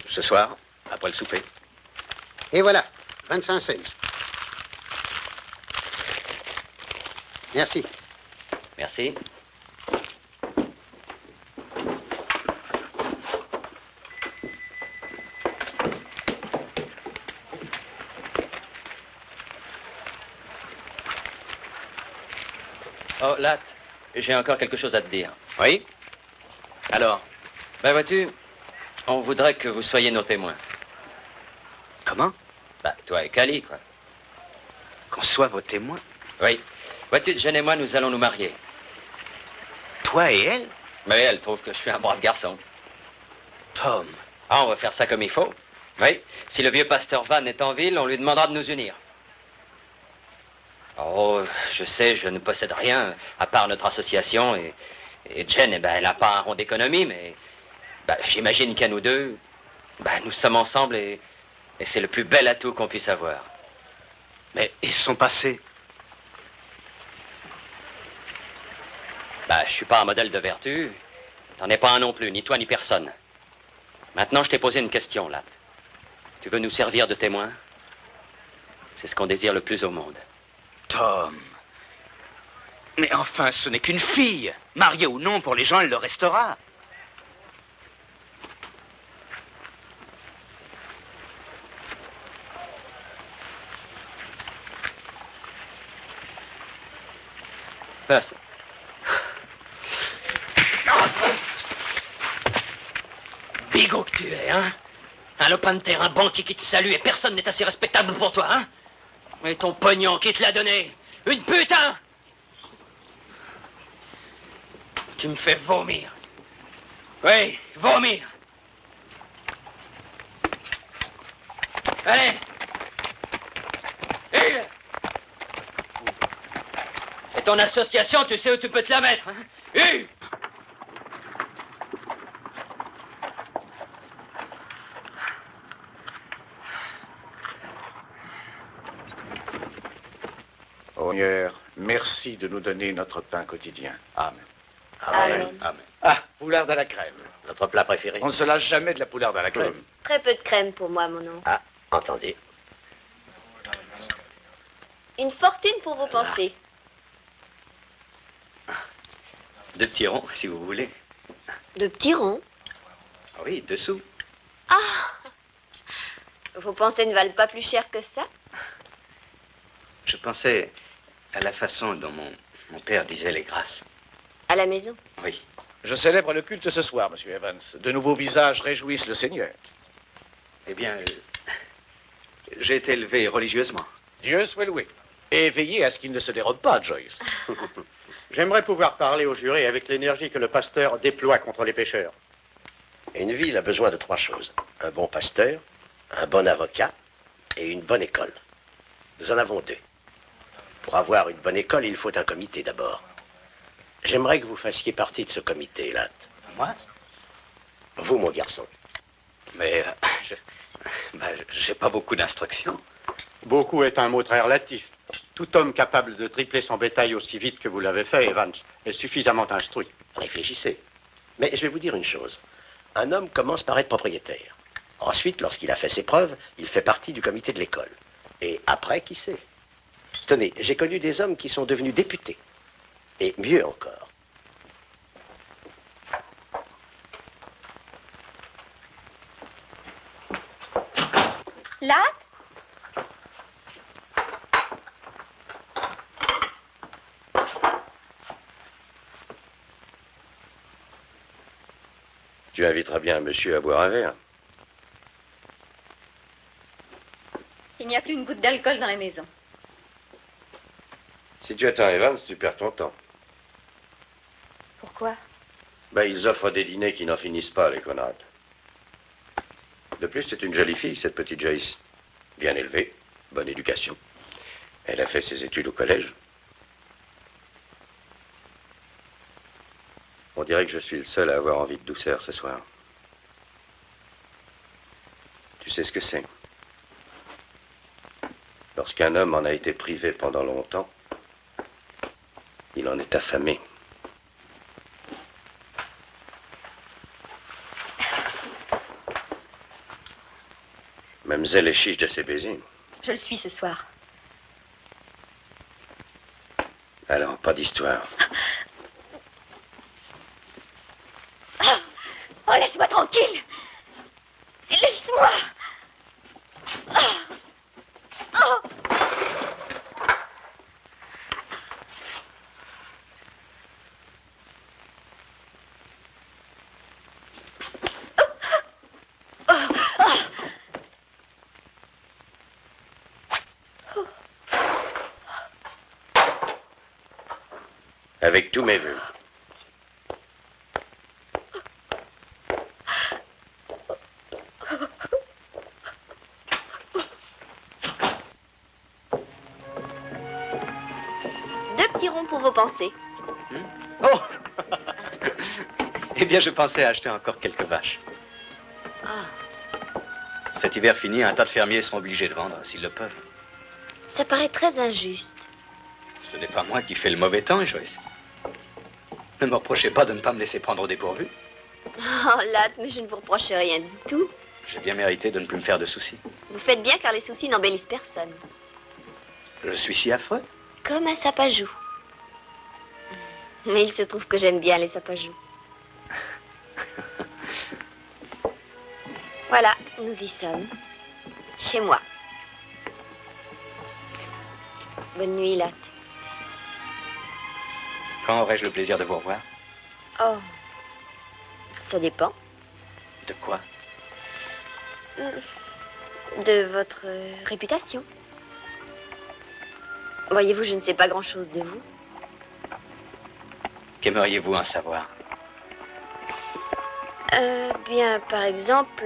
Ce soir, après le souper. Et voilà, 25 cents. Merci. Merci. Oh, Latte, j'ai encore quelque chose à te dire. Oui? Alors? Ben, vois-tu, on voudrait que vous soyez nos témoins. Comment? Bah, toi et Cali, quoi. Qu'on soit vos témoins? Oui. Vois-tu, Jeanne et moi, nous allons nous marier. Toi et elle? Mais elle trouve que je suis un brave garçon. Tom. Ah, on va faire ça comme il faut. Oui. Si le vieux pasteur Van est en ville, on lui demandera de nous unir. Oh, je sais, je ne possède rien, à part notre association. Et Jen, eh ben, elle n'a pas un rond d'économie, mais ben, j'imagine qu'à nous deux, ben, nous sommes ensemble et c'est le plus bel atout qu'on puisse avoir. Mais et son passé? Ben, je suis pas un modèle de vertu. T'en es pas un non plus, ni toi ni personne. Maintenant, je t'ai posé une question, Latte. Tu veux nous servir de témoin? C'est ce qu'on désire le plus au monde. Tom. Mais enfin, ce n'est qu'une fille. Mariée ou non, pour les gens, elle le restera. Passe. Bigot que tu es, hein? Un lopin de terre, un banquier qui te salue et personne n'est assez respectable pour toi, hein? Et ton pognon, qui te l'a donné? Une putain! Tu me fais vomir. Oui, vomir. Allez! Et ton association, tu sais où tu peux te la mettre, hein? Seigneur, merci de nous donner notre pain quotidien. Amen. Amen. Amen. Ah, poularde à la crème. Notre plat préféré. On ne se lâche jamais de la poularde à la crème. Très peu de crème pour moi, mon oncle. Ah, entendu. Une fortune pour vos pensées. 2 petits ronds, si vous voulez. De petits ronds. Ah oui, 2 sous. Ah! Vos pensées ne valent pas plus cher que ça? Je pensais à la façon dont mon père disait les grâces. À la maison? Oui. Je célèbre le culte ce soir, Monsieur Evans. De nouveaux visages réjouissent le Seigneur. Eh bien, j'ai été élevé religieusement. Dieu soit loué. Et veillez à ce qu'il ne se dérobe pas, Joyce. J'aimerais pouvoir parler au juré avec l'énergie que le pasteur déploie contre les pécheurs. Une ville a besoin de 3 choses. Un bon pasteur, un bon avocat et une bonne école. Nous en avons 2. Pour avoir une bonne école, il faut un comité d'abord. J'aimerais que vous fassiez partie de ce comité, Latte. Moi? Vous, mon garçon. Mais j'ai pas beaucoup d'instructions. Beaucoup est un mot très relatif. Tout homme capable de tripler son bétail aussi vite que vous l'avez fait, Evans, est suffisamment instruit. Réfléchissez. Mais je vais vous dire une chose. Un homme commence par être propriétaire. Ensuite, lorsqu'il a fait ses preuves, il fait partie du comité de l'école. Et après, qui sait? Tenez, j'ai connu des hommes qui sont devenus députés. Et mieux encore. Là? Tu inviteras bien monsieur à boire un verre. Il n'y a plus une goutte d'alcool dans la maison. Si tu attends Evans, tu perds ton temps. Pourquoi? Ben, ils offrent des dîners qui n'en finissent pas, les Conrad. De plus, c'est une jolie fille, cette petite Joyce. Bien élevée, bonne éducation. Elle a fait ses études au collège. On dirait que je suis le seul à avoir envie de douceur ce soir. Tu sais ce que c'est? Lorsqu'un homme en a été privé pendant longtemps, il en est affamé. Mademoiselle est chiche de ses baisers. Je le suis ce soir. Alors, pas d'histoire. Oh, laisse-moi tranquille. Laisse-moi. Avec tous mes vœux. Deux petits ronds pour vos pensées. Oh Eh bien, je pensais acheter encore quelques vaches. Cet hiver fini, un tas de fermiers sont obligés de vendre, s'ils le peuvent. Ça paraît très injuste. Ce n'est pas moi qui fais le mauvais temps, Joyce. Ne me reprochez pas de ne pas me laisser prendre au dépourvu. Oh, Latte, mais je ne vous reproche rien du tout. J'ai bien mérité de ne plus me faire de soucis. Vous faites bien car les soucis n'embellissent personne. Je suis si affreux. Comme un sapajou. Mais il se trouve que j'aime bien les sapajous. Voilà, nous y sommes. Chez moi. Bonne nuit, Latte. Quand aurai-je le plaisir de vous revoir? Oh, ça dépend. De quoi? De votre réputation. Voyez-vous, je ne sais pas grand-chose de vous. Qu'aimeriez-vous en savoir? Bien, par exemple,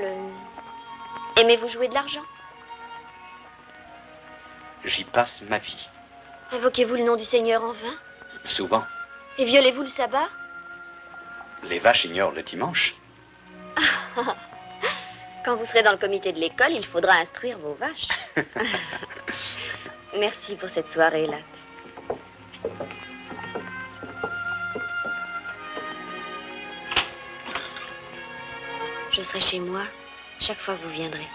aimez-vous jouer de l'argent? J'y passe ma vie. Invoquez-vous le nom du Seigneur en vain? Souvent. Et violez-vous le sabbat? Les vaches ignorent le dimanche. Quand vous serez dans le comité de l'école, il faudra instruire vos vaches. Merci pour cette soirée, Latte. Je serai chez moi chaque fois que vous viendrez.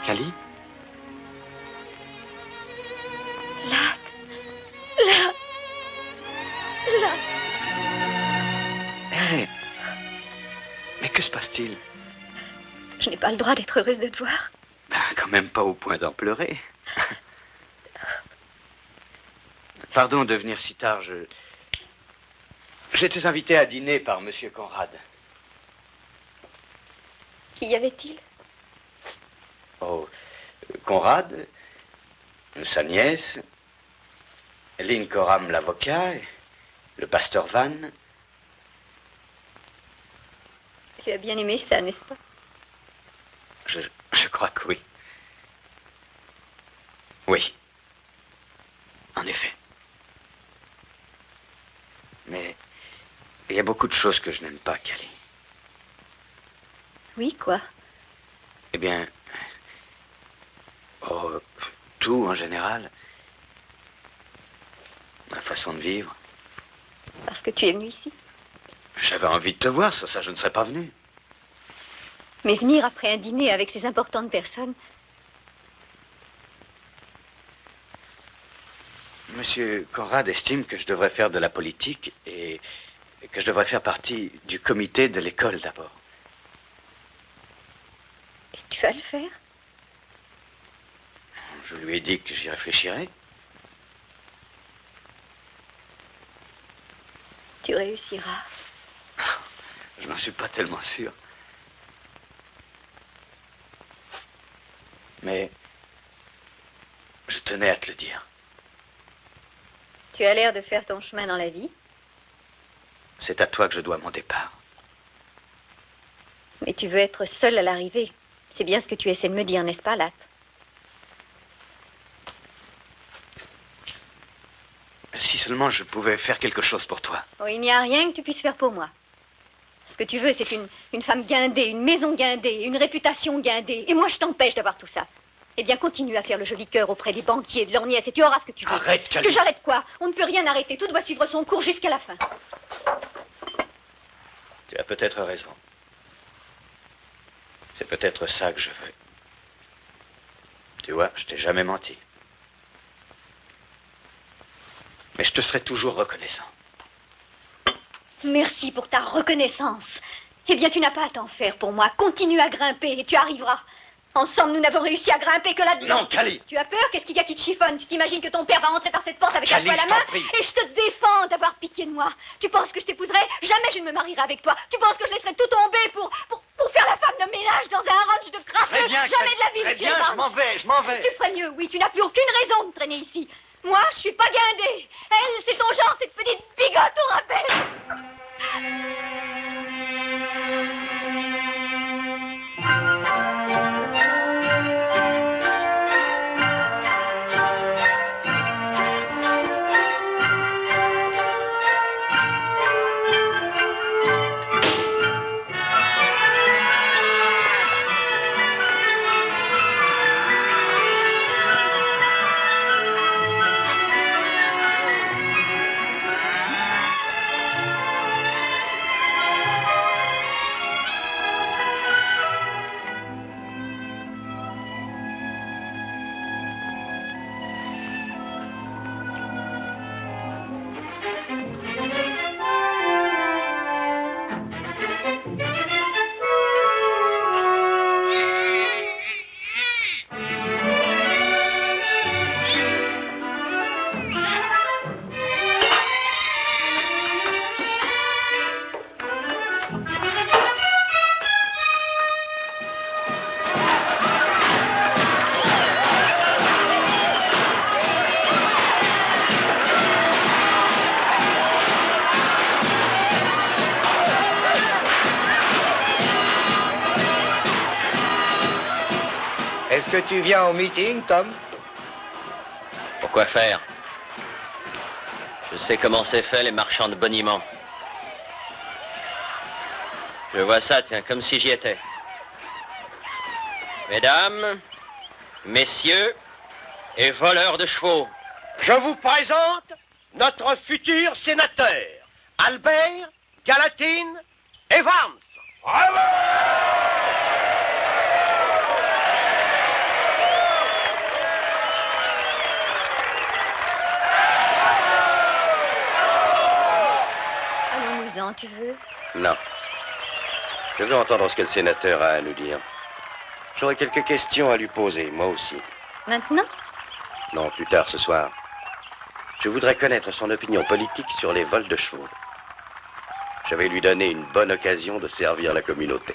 Cali? Hé! Mais que se passe-t-il? Je n'ai pas le droit d'être heureuse de te voir. Ben, quand même pas au point d'en pleurer. Pardon de venir si tard, J'étais invité à dîner par Monsieur Conrad. Qui y avait-il? Oh, Conrad, sa nièce, Lynn Coram l'avocat, le pasteur Van. Tu as bien aimé ça, n'est-ce pas? Je crois que oui. Oui. En effet. Mais il y a beaucoup de choses que je n'aime pas, Cali. Oui, quoi? Eh bien, tout en général. Ma façon de vivre. Parce que tu es venu ici? J'avais envie de te voir, sans ça je ne serais pas venu. Mais venir après un dîner avec ces importantes personnes... Monsieur Conrad estime que je devrais faire de la politique et que je devrais faire partie du comité de l'école d'abord. Et tu vas le faire? Je lui ai dit que j'y réfléchirais. Tu réussiras. Je n'en suis pas tellement sûr. Mais je tenais à te le dire. Tu as l'air de faire ton chemin dans la vie. C'est à toi que je dois mon départ. Mais tu veux être seule à l'arrivée. C'est bien ce que tu essaies de me dire, n'est-ce pas, Latte? Si seulement je pouvais faire quelque chose pour toi. Oh, il n'y a rien que tu puisses faire pour moi. Ce que tu veux, c'est une femme guindée, une maison guindée, une réputation guindée. Et moi, je t'empêche d'avoir tout ça. Eh bien, continue à faire le joli cœur auprès des banquiers, de leurs nièces, et tu auras ce que tu veux. Arrête, Cali. Que j'arrête quoi? On ne peut rien arrêter. Tout doit suivre son cours jusqu'à la fin. Tu as peut-être raison. C'est peut-être ça que je veux. Tu vois, je t'ai jamais menti. Mais je te serai toujours reconnaissant. Merci pour ta reconnaissance. Eh bien, tu n'as pas à t'en faire pour moi. Continue à grimper et tu arriveras. Ensemble, nous n'avons réussi à grimper que là-dedans. Non, Cali. Tu as peur? Qu'est-ce qu'il y a qui te chiffonne? Tu t'imagines que ton père va entrer par cette porte avec Cali, un poing à la main? je t'en prie. Et je te défends d'avoir pitié de moi. Tu penses que je t'épouserai? Jamais je ne me marierai avec toi. Tu penses que je laisserai tout tomber pour faire la femme de ménage dans un ranch de crasseux? Très bien, Jamais de la vie, très monsieur bien, Evans. je m'en vais. Tu ferais mieux, oui. Tu n'as plus aucune raison de traîner ici. Moi, je suis pas guindée. Elle, c'est son genre, cette petite bigote au rappel. Est-ce que tu viens au meeting, Tom? Pourquoi faire? Je sais comment c'est fait, les marchands de boniment. Je vois ça, tiens, comme si j'y étais. Mesdames, messieurs et voleurs de chevaux. Je vous présente notre futur sénateur, Albert Gallatin Evans. Bravo! Allons-nous-en, tu veux? Non. Je veux entendre ce que le sénateur a à nous dire. J'aurais quelques questions à lui poser, moi aussi. Maintenant? Non, plus tard ce soir. Je voudrais connaître son opinion politique sur les vols de chevaux. Je vais lui donner une bonne occasion de servir la communauté.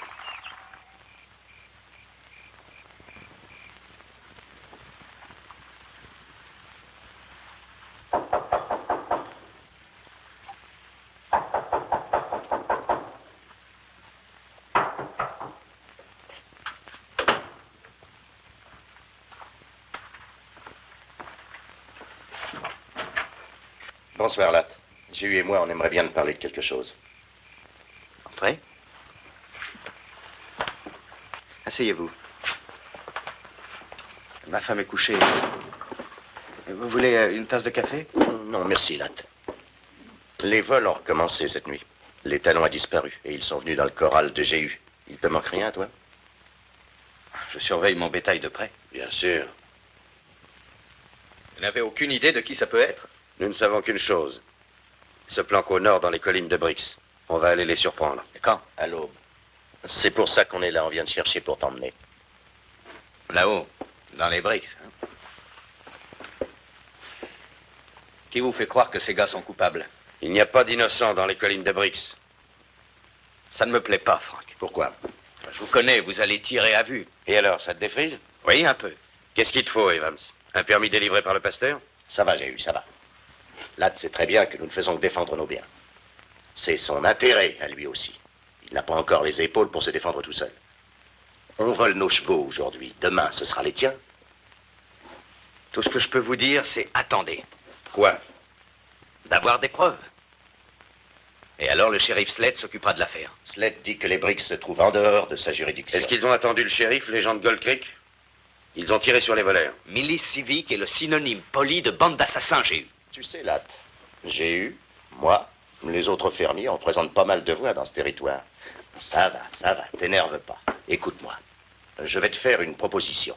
Bonsoir, Latte. Jules et moi, on aimerait bien te parler de quelque chose. Entrez. Asseyez-vous. Ma femme est couchée. Vous voulez une tasse de café? Non, merci, Latte. Les vols ont recommencé cette nuit. L'étalon a disparu et ils sont venus dans le corral de Jéhu. Il te manque rien, toi? Je surveille mon bétail de près. Bien sûr. Vous n'avez aucune idée de qui ça peut être? Nous ne savons qu'une chose. Ils se planquent au nord dans les collines de Brix. On va aller les surprendre. Et quand? À l'aube. C'est pour ça qu'on est là. On vient de chercher pour t'emmener. Là-haut, dans les Brix. Hein? Qui vous fait croire que ces gars sont coupables? Il n'y a pas d'innocents dans les collines de Brix. Ça ne me plaît pas, Frank. Pourquoi? Je vous connais, vous allez tirer à vue. Et alors, ça te défrise? Oui, un peu. Qu'est-ce qu'il te faut, Evans? Un permis délivré par le pasteur? Ça va, Jéhu, ça va. Là, c'est très bien que nous ne faisons que défendre nos biens. C'est son intérêt à lui aussi. Il n'a pas encore les épaules pour se défendre tout seul. On vole nos chevaux aujourd'hui. Demain, ce sera les tiens. Tout ce que je peux vous dire, c'est attendez. Quoi? D'avoir des preuves. Et alors le shérif Sled s'occupera de l'affaire. Sled dit que les Brix se trouvent en dehors de sa juridiction. Est-ce qu'ils ont attendu le shérif, les gens de Gold Creek? Ils ont tiré sur les voleurs. Milice civique est le synonyme poli de bande d'assassins, j'ai eu. Tu sais, Latte, j'ai eu, moi, les autres fermiers, on présente pas mal de voix dans ce territoire. Ça va, t'énerve pas. Écoute-moi, je vais te faire une proposition.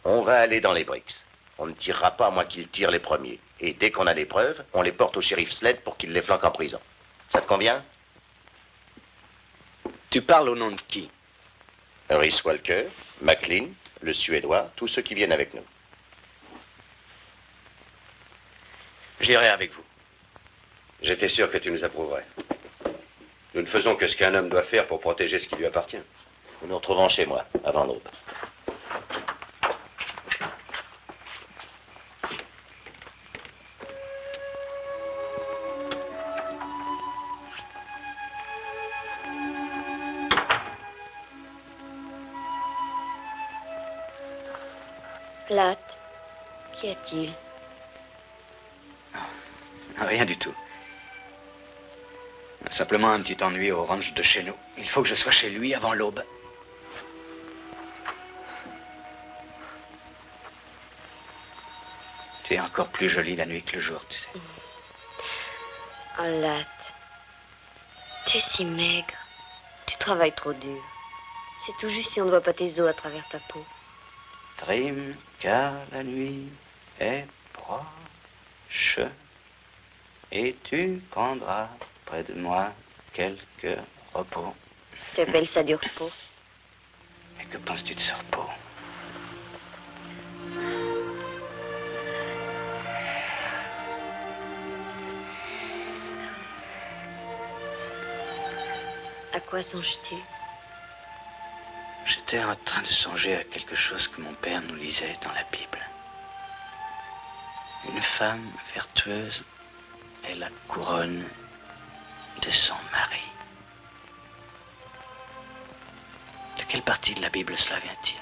On va aller dans les Brix. On ne tirera pas à moins qu'ils tirent les premiers. Et dès qu'on a des preuves, on les porte au shérif Sled pour qu'il les flanque en prison. Ça te convient? Tu parles au nom de qui? Rhys Walker, McLean, le Suédois, tous ceux qui viennent avec nous. J'irai avec vous. J'étais sûr que tu nous approuverais. Nous ne faisons que ce qu'un homme doit faire pour protéger ce qui lui appartient. Nous nous retrouvons chez moi, avant l'aube. Platt, qu'y a-t-il? Rien du tout. Simplement un petit ennui au ranch de chez nous. Il faut que je sois chez lui avant l'aube. Tu es encore plus jolie la nuit que le jour, tu sais. Oh, Latte, tu es si maigre. Tu travailles trop dur. C'est tout juste si on ne voit pas tes os à travers ta peau. Trime, car la nuit est proche. Et tu prendras près de moi quelques repos. Tu appelles ça du repos? Et que penses-tu de ce repos? À quoi songes-tu? J'étais en train de songer à quelque chose que mon père nous lisait dans la Bible. Une femme vertueuse est la couronne de son mari. De quelle partie de la Bible cela vient-il?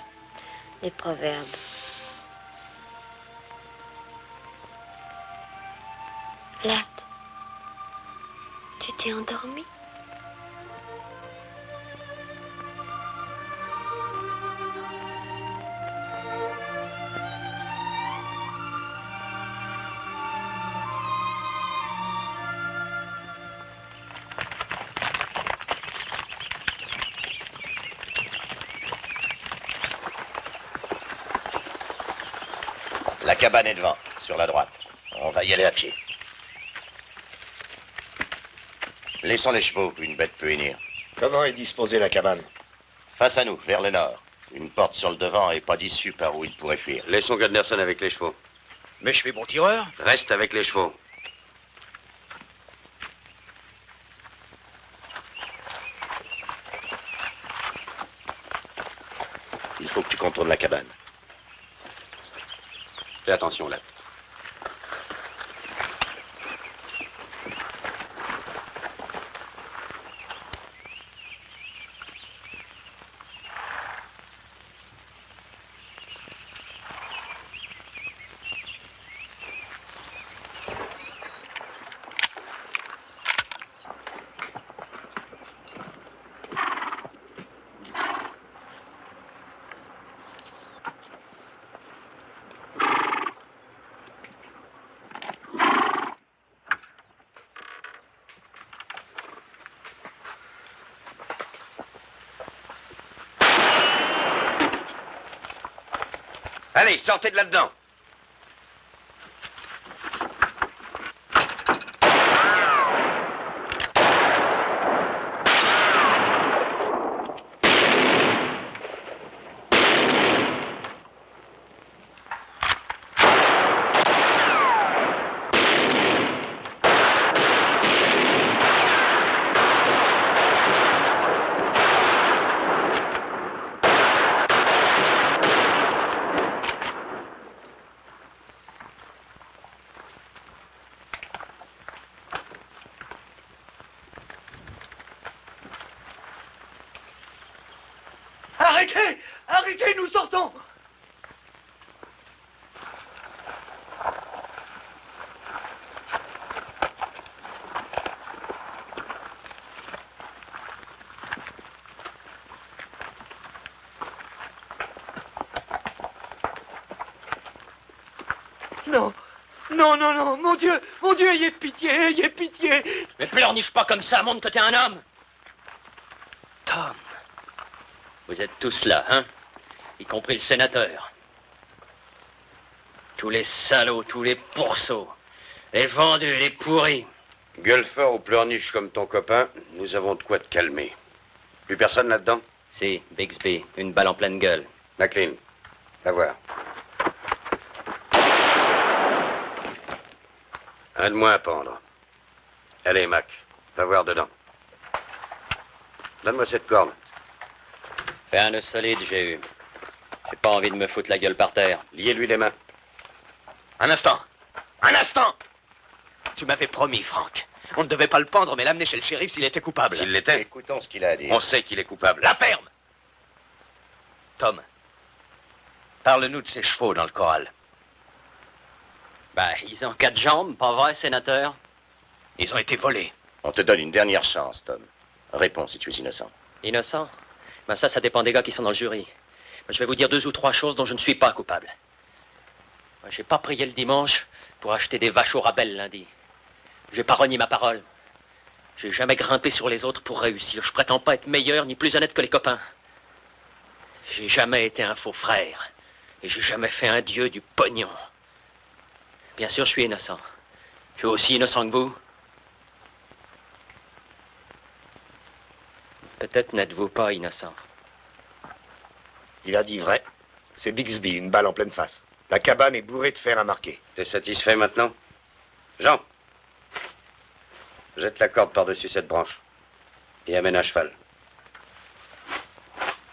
Les proverbes. Latte, tu t'es endormi? La cabane est devant, sur la droite. On va y aller à pied. Laissons les chevaux, une bête peut venir. Comment est disposée la cabane? Face à nous, vers le nord. Une porte sur le devant et pas d'issue par où il pourrait fuir. Laissons Gunderson avec les chevaux. Mais je suis bon tireur. Reste avec les chevaux. Il faut que tu contournes la cabane. Fais attention, là. Allez, sortez de là-dedans. Arrêtez! Arrêtez, nous sortons! Non, non, non, non, mon Dieu, ayez pitié, ayez pitié! Mais pleurniche pas comme ça, montre que t'es un homme! Tom, vous êtes tous là, hein? Y compris le sénateur. Tous les salauds, tous les pourceaux, les vendus, les pourris. Gueule fort ou pleurniche comme ton copain, nous avons de quoi te calmer. Plus personne là-dedans? Si, Bixby, une balle en pleine gueule. McLean, va voir. Un de moins à pendre. Allez, Mac, va voir dedans. Donne-moi cette corde. Fais un nœud solide, j'ai eu. J'ai pas envie de me foutre la gueule par terre. Liez-lui les mains. Un instant! Un instant! Tu m'avais promis, Franck. On ne devait pas le pendre, mais l'amener chez le shérif s'il était coupable. S'il l'était, Écoutons ce qu'il a à dire. on sait qu'il est coupable. La ferme! Tom, parle-nous de ces chevaux dans le corral. Bah, ils ont 4 jambes, pas vrai, sénateur? Ils ont été volés. On te donne une dernière chance, Tom. Réponds si tu es innocent. Innocent? Ben ça dépend des gars qui sont dans le jury. Je vais vous dire 2 ou 3 choses dont je ne suis pas coupable. J'ai pas prié le dimanche pour acheter des vaches au rabais le lundi. J'ai pas renié ma parole. J'ai jamais grimpé sur les autres pour réussir. Je prétends pas être meilleur ni plus honnête que les copains. J'ai jamais été un faux frère. Et j'ai jamais fait un dieu du pognon. Bien sûr, je suis innocent. Je suis aussi innocent que vous. Peut-être n'êtes-vous pas innocent. Il a dit vrai. C'est Bixby, une balle en pleine face. La cabane est bourrée de fer à marquer. T'es satisfait maintenant? Jean, jette la corde par-dessus cette branche et amène un cheval.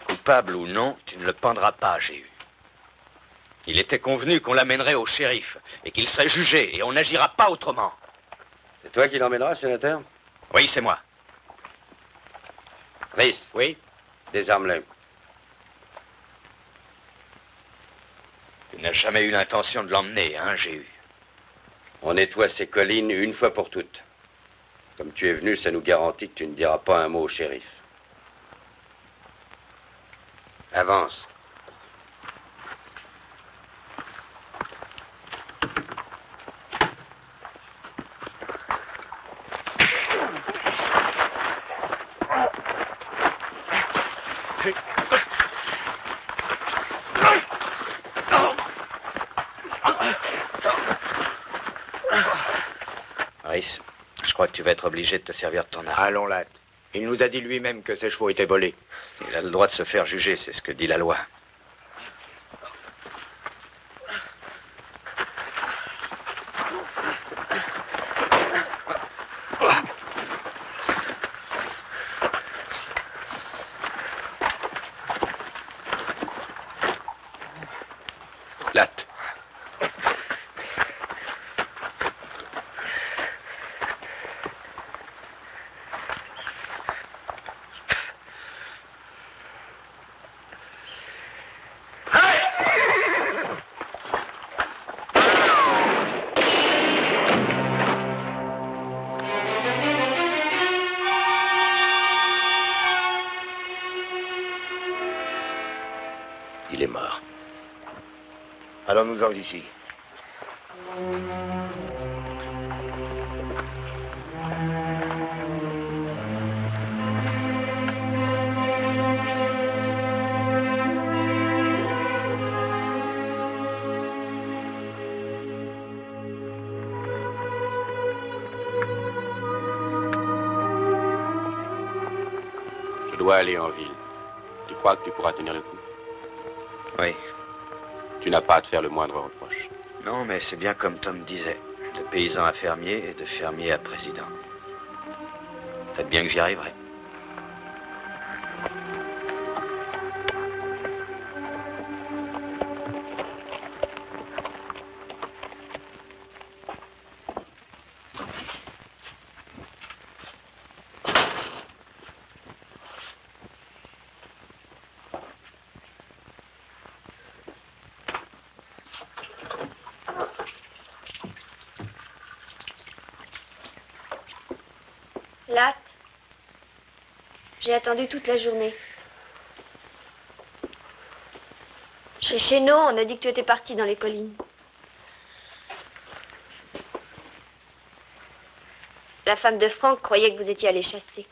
Coupable ou non, tu ne le pendras pas, j'ai eu. Il était convenu qu'on l'amènerait au shérif et qu'il serait jugé et on n'agira pas autrement. C'est toi qui l'emmèneras, sénateur? Oui, c'est moi. Rhys. Oui? Désarme-le. Tu n'as jamais eu l'intention de l'emmener, hein, j'ai eu. On nettoie ces collines une fois pour toutes. Comme tu es venu, ça nous garantit que tu ne diras pas un mot au shérif. Avance. Rhys, je crois que tu vas être obligé de te servir de ton arme. Allons, Latte. Il nous a dit lui-même que ses chevaux étaient volés. Il a le droit de se faire juger, c'est ce que dit la loi. Latte. Il est mort. Allons-nous-en d'ici. dois aller en ville. Tu crois que tu pourras tenir le coup? Oui. Tu n'as pas à te faire le moindre reproche. Non, mais c'est bien comme Tom disait. De paysan à fermier et de fermier à président. Faites bien que j'y arriverai. Latte, j'ai attendu toute la journée. Chez Chénaud, on a dit que tu étais parti dans les collines. La femme de Franck croyait que vous étiez allé chasser.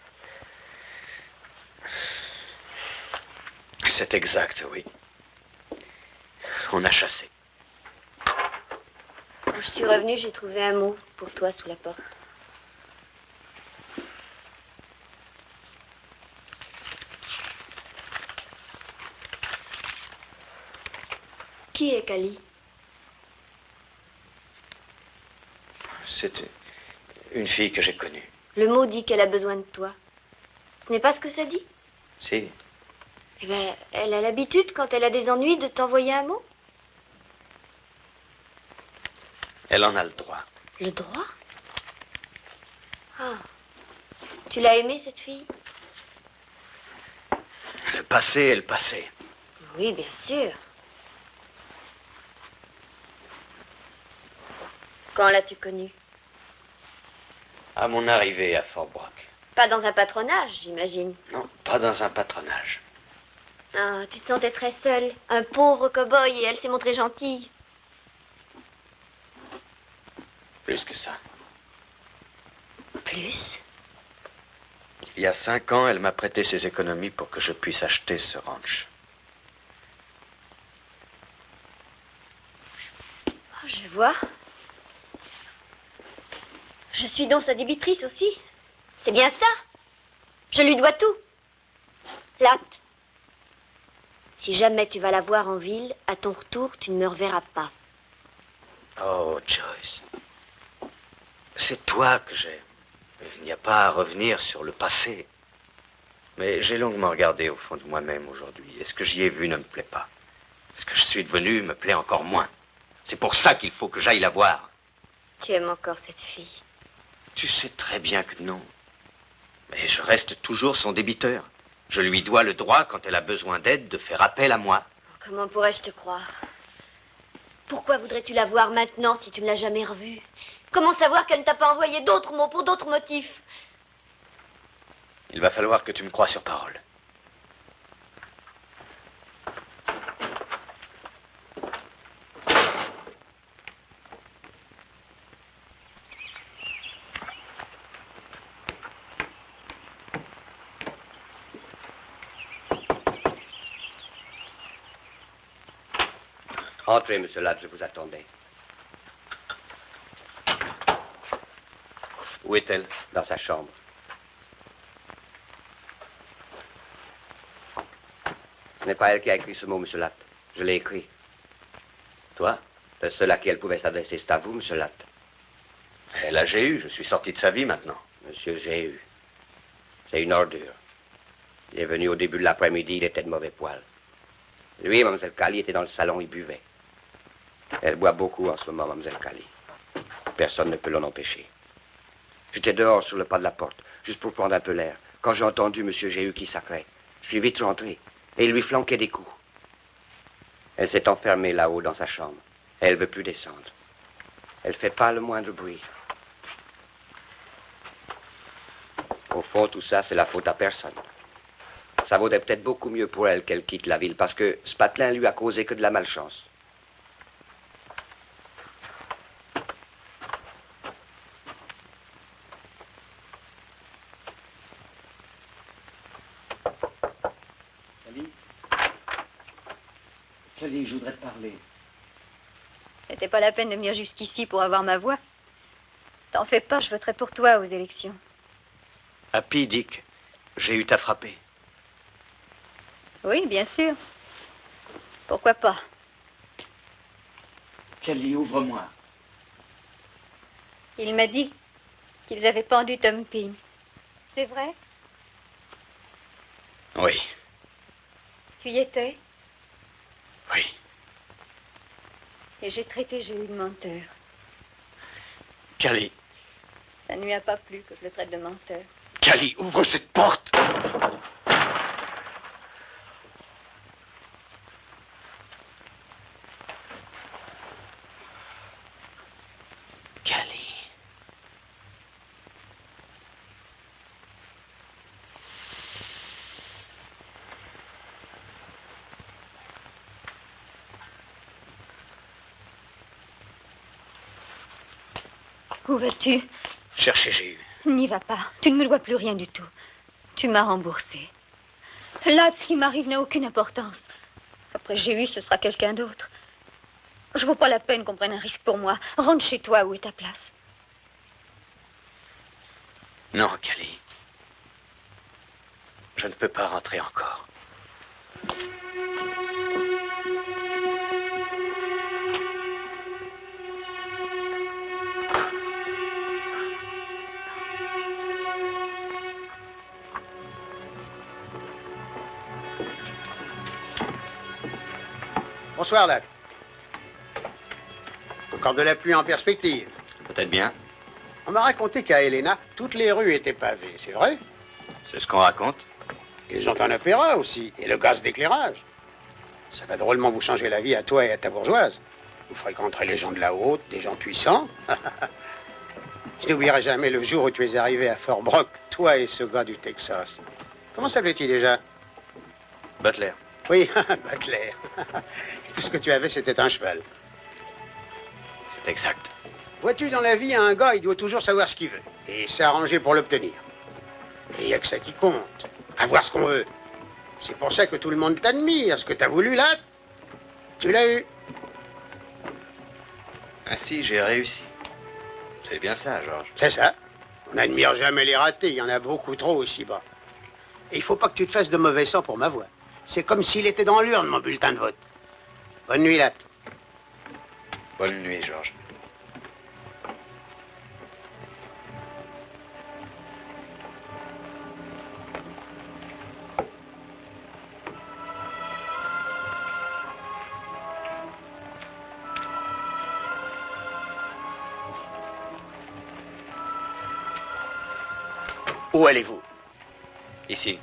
C'est exact, oui. On a chassé. Quand je suis revenue, j'ai trouvé un mot pour toi sous la porte. Qui est Cali? C'est une fille que j'ai connue. Le mot dit qu'elle a besoin de toi. Ce n'est pas ce que ça dit? Si. Eh bien, elle a l'habitude, quand elle a des ennuis, de t'envoyer un mot. Elle en a le droit. Le droit? Ah. Tu l'as aimée, cette fille? Le passé est le passé. Oui, bien sûr. Quand l'as-tu connue? À mon arrivée à Fort Brock. Pas dans un patronage, j'imagine. Non, pas dans un patronage. Ah, tu te sentais très seule. Un pauvre cow-boy et elle s'est montrée gentille. Plus que ça. Plus? Il y a 5 ans, elle m'a prêté ses économies pour que je puisse acheter ce ranch. Oh, je vois. Je suis donc sa débitrice aussi. C'est bien ça. Je lui dois tout. Latte. Si jamais tu vas la voir en ville, à ton retour, tu ne me reverras pas. Oh, Joyce. C'est toi que j'aime. Il n'y a pas à revenir sur le passé. Mais j'ai longuement regardé au fond de moi-même aujourd'hui. Et ce que j'y ai vu ne me plaît pas. Ce que je suis devenu me plaît encore moins. C'est pour ça qu'il faut que j'aille la voir. Tu aimes encore cette fille? Tu sais très bien que non. Mais je reste toujours son débiteur. Je lui dois le droit, quand elle a besoin d'aide, de faire appel à moi. Comment pourrais-je te croire? Pourquoi voudrais-tu la voir maintenant si tu ne l'as jamais revue? Comment savoir qu'elle ne t'a pas envoyé d'autres mots pour d'autres motifs? Il va falloir que tu me croies sur parole. Entrez, monsieur Latte, je vous attendais. Où est-elle? Dans sa chambre. Ce n'est pas elle qui a écrit ce mot, monsieur Latte. Je l'ai écrit. Toi? Le seul à qui elle pouvait s'adresser, c'est à vous, monsieur Latte. Elle a Jéhu. Je suis sorti de sa vie maintenant. Monsieur Jéhu. C'est une ordure. Il est venu au début de l'après-midi, il était de mauvais poil. Lui et Mme Cali étaient dans le salon, ils buvaient. Elle boit beaucoup en ce moment, Mme Cali. Personne ne peut l'en empêcher. J'étais dehors sur le pas de la porte, juste pour prendre un peu l'air, quand j'ai entendu M. Jéhu qui sacrait. Je suis vite rentré, et il lui flanquait des coups. Elle s'est enfermée là-haut dans sa chambre. Elle ne veut plus descendre. Elle ne fait pas le moindre bruit. Au fond, tout ça, c'est la faute à personne. Ça vaudrait peut-être beaucoup mieux pour elle qu'elle quitte la ville, parce que ce patelin lui a causé que de la malchance. Cali, je voudrais te parler. C'était pas la peine de venir jusqu'ici pour avoir ma voix. T'en fais pas, je voterai pour toi aux élections. Happy, Dick, Jéhu t'a frappé. Oui, bien sûr. Pourquoi pas? Kelly, ouvre-moi. Il m'a dit qu'ils avaient pendu Tom Ping. C'est vrai? Oui. Tu y étais? Oui. Et j'ai traité Géu de menteur. Kelly. Ça ne lui a pas plu que je le traite de menteur. Kelly, ouvre cette porte. Kelly. Où vas-tu? Chercher Géu. N'y va pas. Tu ne me dois plus rien du tout. Tu m'as remboursé. Là, ce qui m'arrive n'a aucune importance. Après Géu, ce sera quelqu'un d'autre. Je ne vaut pas la peine qu'on prenne un risque pour moi. Rentre chez toi, où est ta place? Non, Kelly. Je ne peux pas rentrer encore. Bonsoir, Lac. Encore de la pluie en perspective. Peut-être bien. On m'a raconté qu'à Helena, toutes les rues étaient pavées, c'est vrai? C'est ce qu'on raconte. Ils ont un opéra aussi, et le gaz d'éclairage. Ça va drôlement vous changer la vie à toi et à ta bourgeoise. Vous fréquenterez les gens de la haute, des gens puissants. Je n'oublierai jamais le jour où tu es arrivé à Fort Brock, toi et ce gars du Texas. Comment s'appelait-il déjà? Butler. Oui, Butler. Tout ce que tu avais, c'était un cheval. C'est exact. Vois-tu, dans la vie, un gars, il doit toujours savoir ce qu'il veut. Et s'arranger pour l'obtenir. Et il n'y a que ça qui compte. Avoir ce qu'on veut. C'est pour ça que tout le monde t'admire. Ce que t'as voulu, là, tu l'as eu. Ainsi, j'ai réussi. C'est bien ça, Georges. C'est ça. On n'admire jamais les ratés. Il y en a beaucoup trop ici-bas. Et il faut pas que tu te fasses de mauvais sang pour ma voix. C'est comme s'il était dans l'urne, mon bulletin de vote. Bonne nuit, Latte. Bonne nuit, Georges. Où allez-vous? Ici.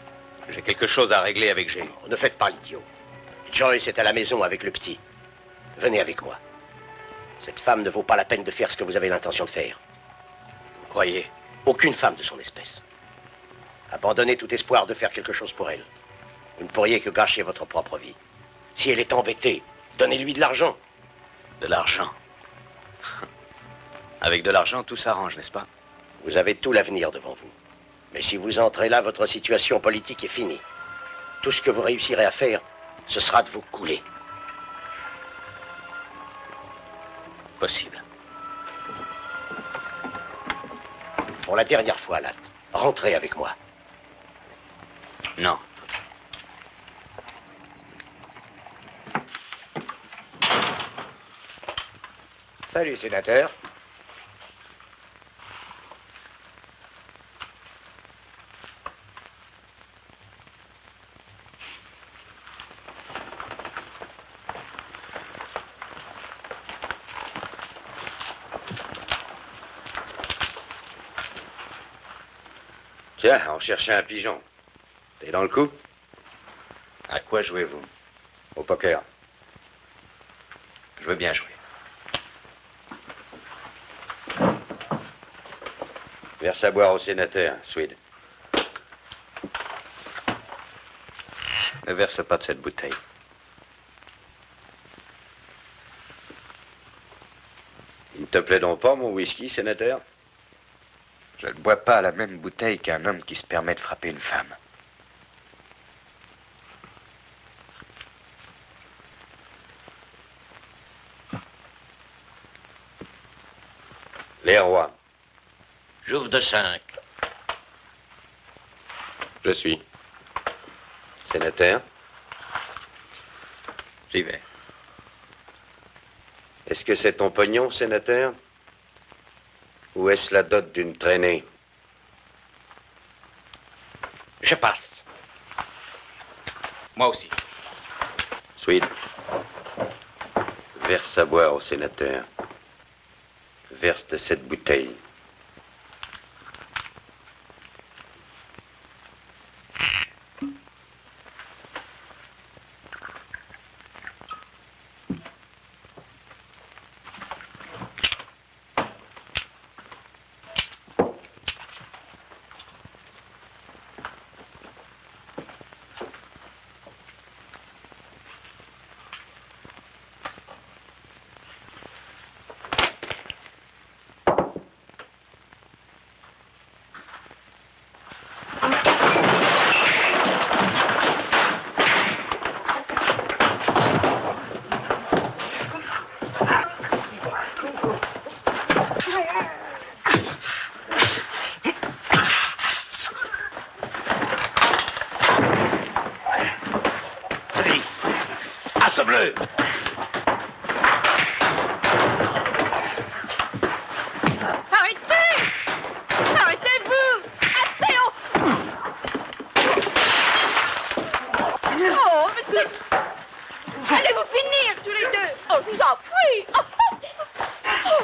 J'ai quelque chose à régler avec Géu. Ne faites pas l'idiot. Joyce est à la maison avec le petit. Venez avec moi. Cette femme ne vaut pas la peine de faire ce que vous avez l'intention de faire. Vous croyez? Aucune femme de son espèce. Abandonnez tout espoir de faire quelque chose pour elle. Vous ne pourriez que gâcher votre propre vie. Si elle est embêtée, donnez-lui de l'argent. De l'argent. Avec de l'argent, tout s'arrange, n'est-ce pas? Vous avez tout l'avenir devant vous. Mais si vous entrez là, votre situation politique est finie. Tout ce que vous réussirez à faire, ce sera de vous couler. Possible. Pour la dernière fois, Latte, rentrez avec moi. Non. Salut, sénateur. Tiens, on cherchait un pigeon. T'es dans le coup? À quoi jouez-vous? Au poker. Je veux bien jouer. Verse à boire au sénateur, Swede. Ne verse pas de cette bouteille. Il ne te plaît donc pas, mon whisky, sénateur? Je ne bois pas à la même bouteille qu'un homme qui se permet de frapper une femme. Les rois. J'ouvre de 5. Je suis. Sénateur. J'y vais. Est-ce que c'est ton pognon, sénateur? Ou est-ce la dot d'une traînée? Je passe. Moi aussi. Swede, verse à boire au sénateur. Verse de cette bouteille. Bleu. Arrêtez! Arrêtez-vous! Assez! Oh, mais c'est... Allez vous finir, tous les deux! Oh, je vous en prie! Oh.